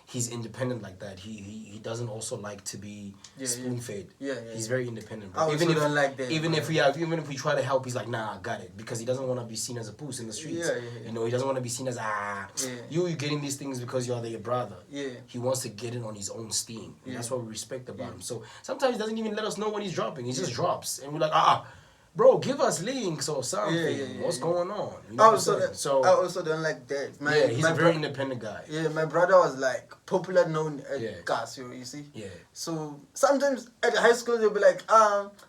He's independent like that. He doesn't also like to be spoon fed. Yeah. He's very independent. I also don't like that, Even bro. if we try to help, he's like, nah, I got it, because he doesn't want to be seen as a puss in the streets. Yeah. You know, he doesn't want to be seen as you getting these things because you're your brother. Yeah. He wants to get it on his own steam. And Yeah. that's what we respect about him. So sometimes he doesn't even let us know when he's dropping. He just drops, and we're like, bro, give us links or something. What's going on? You know I what I'm saying? I also don't like that. He's a very independent guy. Yeah, my brother was like popular known at Casio, you see? Yeah. So sometimes at high school they'll be like,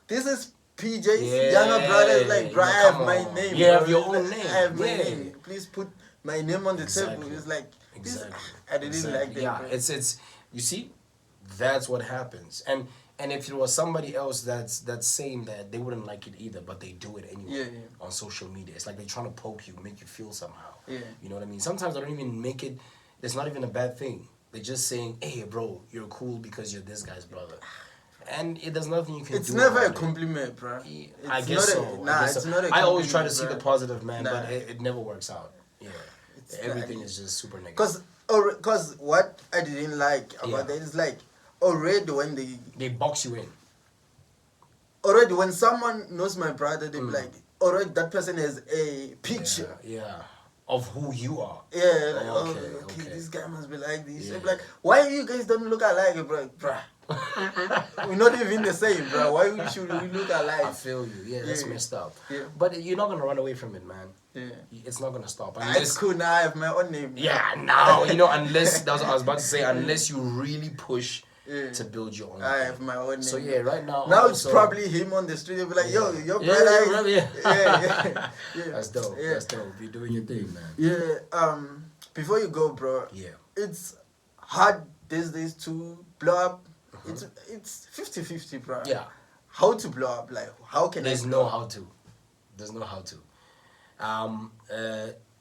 this is PJ's younger brother. Like, bro, I have my name. You have bro. your own Like, name. I have my Yeah. name. Please put my name on the table. It's like, I didn't like that. Yeah, bro. it's you see, that's what happens. And if it was somebody else that's saying that, they wouldn't like it either, but they do it anyway on social media. It's like they're trying to poke you, make you feel somehow. Yeah. You know what I mean? Sometimes they don't even make it, it's not even a bad thing. They're just saying, hey, bro, you're cool because you're this guy's brother. And there's nothing you can do. It's never a about it. compliment, bro. I guess so. It's not a I always try to compliment, see bro. the positive, man, Nah. but it never works out. Yeah. Everything like- is just super negative. Because what I didn't like about that is like, already when They box you in. already when someone knows my brother, they be like, already that person has a picture. Yeah. Of who you are. Yeah, like, Okay. This guy must be like this. Yeah. I'm like, why you guys don't look alike, bro? Bruh. We're not even the same, bro. Why should we look alike? I feel you. Yeah, that's messed up. Yeah. But you're not gonna run away from it, man. Yeah. It's not gonna stop. It's cool now. I have my own name. Yeah, now unless that's what I was about to say. Unless you really push to build your own. I have my own name. So yeah, right now. Now it's probably him on the street. He'll be like, yo, your brother. Yeah. That's dope. Yeah. That's dope. You're doing your thing, man. Yeah. Before you go, bro. Yeah. It's hard these days to blow up. It's 50-50, bro. Yeah. How to blow up? Like, how can There's I no how to. There's no how to.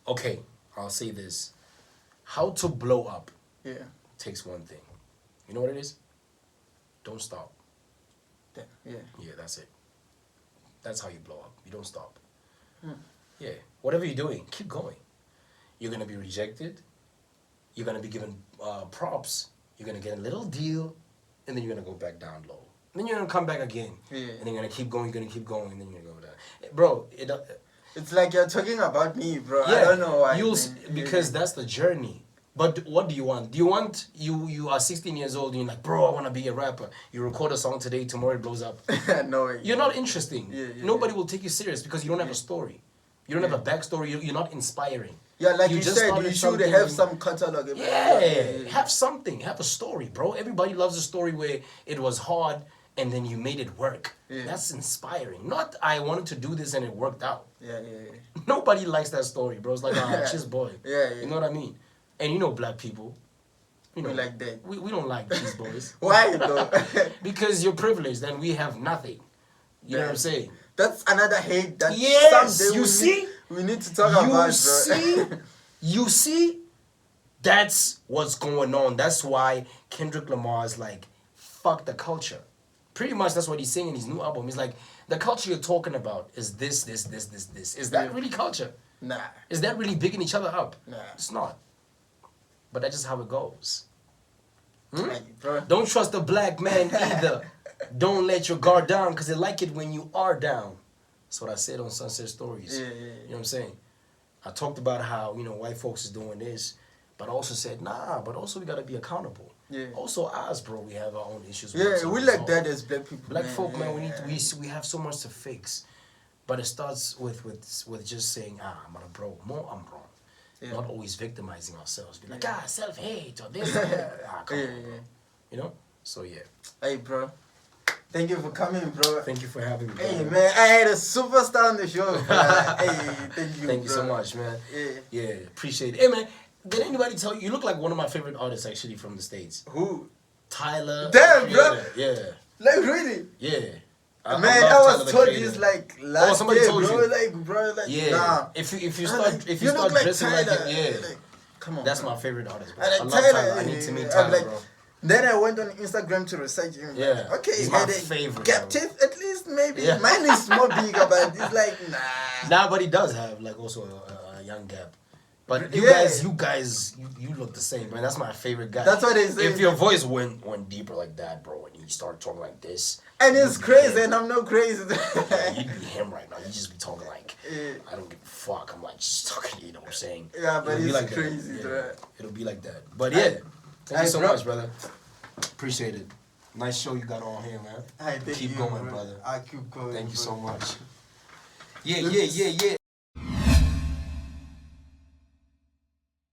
Okay, I'll say this. How to blow up takes one thing. You know what it is? Don't stop. Yeah. Yeah, that's it. That's how you blow up. You don't stop. Yeah. Whatever you're doing, keep going. You're going to be rejected. You're going to be given props. You're going to get a little deal. And then you're going to go back down low. And then you're going to come back again. Yeah. And then you're going to keep going, and then you're going to go down. Bro, it's like you're talking about me, bro. Yeah, I don't know why. Because that's the journey. But what do you want? Do you want, you are 16 years old and you're like, bro, I want to be a rapper. You record a song today, tomorrow it blows up. No way. You're not interesting. Nobody will take you serious because you don't have a story. You don't have a backstory. You're not inspiring. Yeah, like you said, you should have some catalog. Have something. Have a story, bro. Everybody loves a story where it was hard and then you made it work. That's inspiring. Not, I wanted to do this and it worked out. Nobody likes that story, bro. It's like, cheers, boy. You know what I mean? And you know black people. You know, we like that. We don't like these boys. Why though? Because you're privileged and we have nothing. You know what I'm saying? That's another hate that someday we need to talk about, bro. You see? That's what's going on. That's why Kendrick Lamar is like, fuck the culture. Pretty much that's what he's saying in his new album. He's like, the culture you're talking about is this. Is that really culture? Nah. Is that really bigging each other up? Nah. It's not. But that's just how it goes. Bro. Don't trust a black man either. Don't let your guard down because they like it when you are down. That's what I said on SunSet Stories. You know what I'm saying? I talked about how, white folks is doing this, but I also said, nah, but also we got to be accountable. Also us, bro, we have our own issues. We like that as black people. Black folk, man, we have so much to fix. But it starts with just saying, I'm not a bro. More, I'm wrong. Not always victimizing ourselves. Be like, self-hate or this. Come on, bro. You know? So, yeah. Hey, bro. Thank you for coming, bro. Thank you for having me, bro. Hey, man. I had a superstar on the show, bro. Hey, thank you, Thank you so much, man. Yeah, appreciate it. Hey, man, did anybody tell you? You look like one of my favorite artists, actually, from the States. Who? Tyler. Damn, bro. Yeah. Like, really? Yeah. I was told this like last year, told bro. You. Like, nah. If you start dressing like it, like, come on. That's bro. my favorite artist, bro. I love Tyler. Tyler. I need to meet Tyler, bro. Then I went on Instagram to research him. Yeah. Okay, he's my favorite. Gap teeth, at least maybe. Yeah. Mine is more bigger, but it's like nah. Nah, but he does have like also a young gap. But you guys, you look the same, man. That's my favorite guy. That's what they say. If your voice went deeper like that, bro, and you start talking like this, and it's crazy, and I'm not crazy. You'd be him right now. You just be talking like, I don't give a fuck. I'm like just talking. You know what I'm saying? Yeah, but it's like crazy, bro. It'll be like that. But yeah, thank you so much, brother. Appreciate it. Nice show you got on here, man. Keep going, brother. I keep going. Thank you so much. Yeah.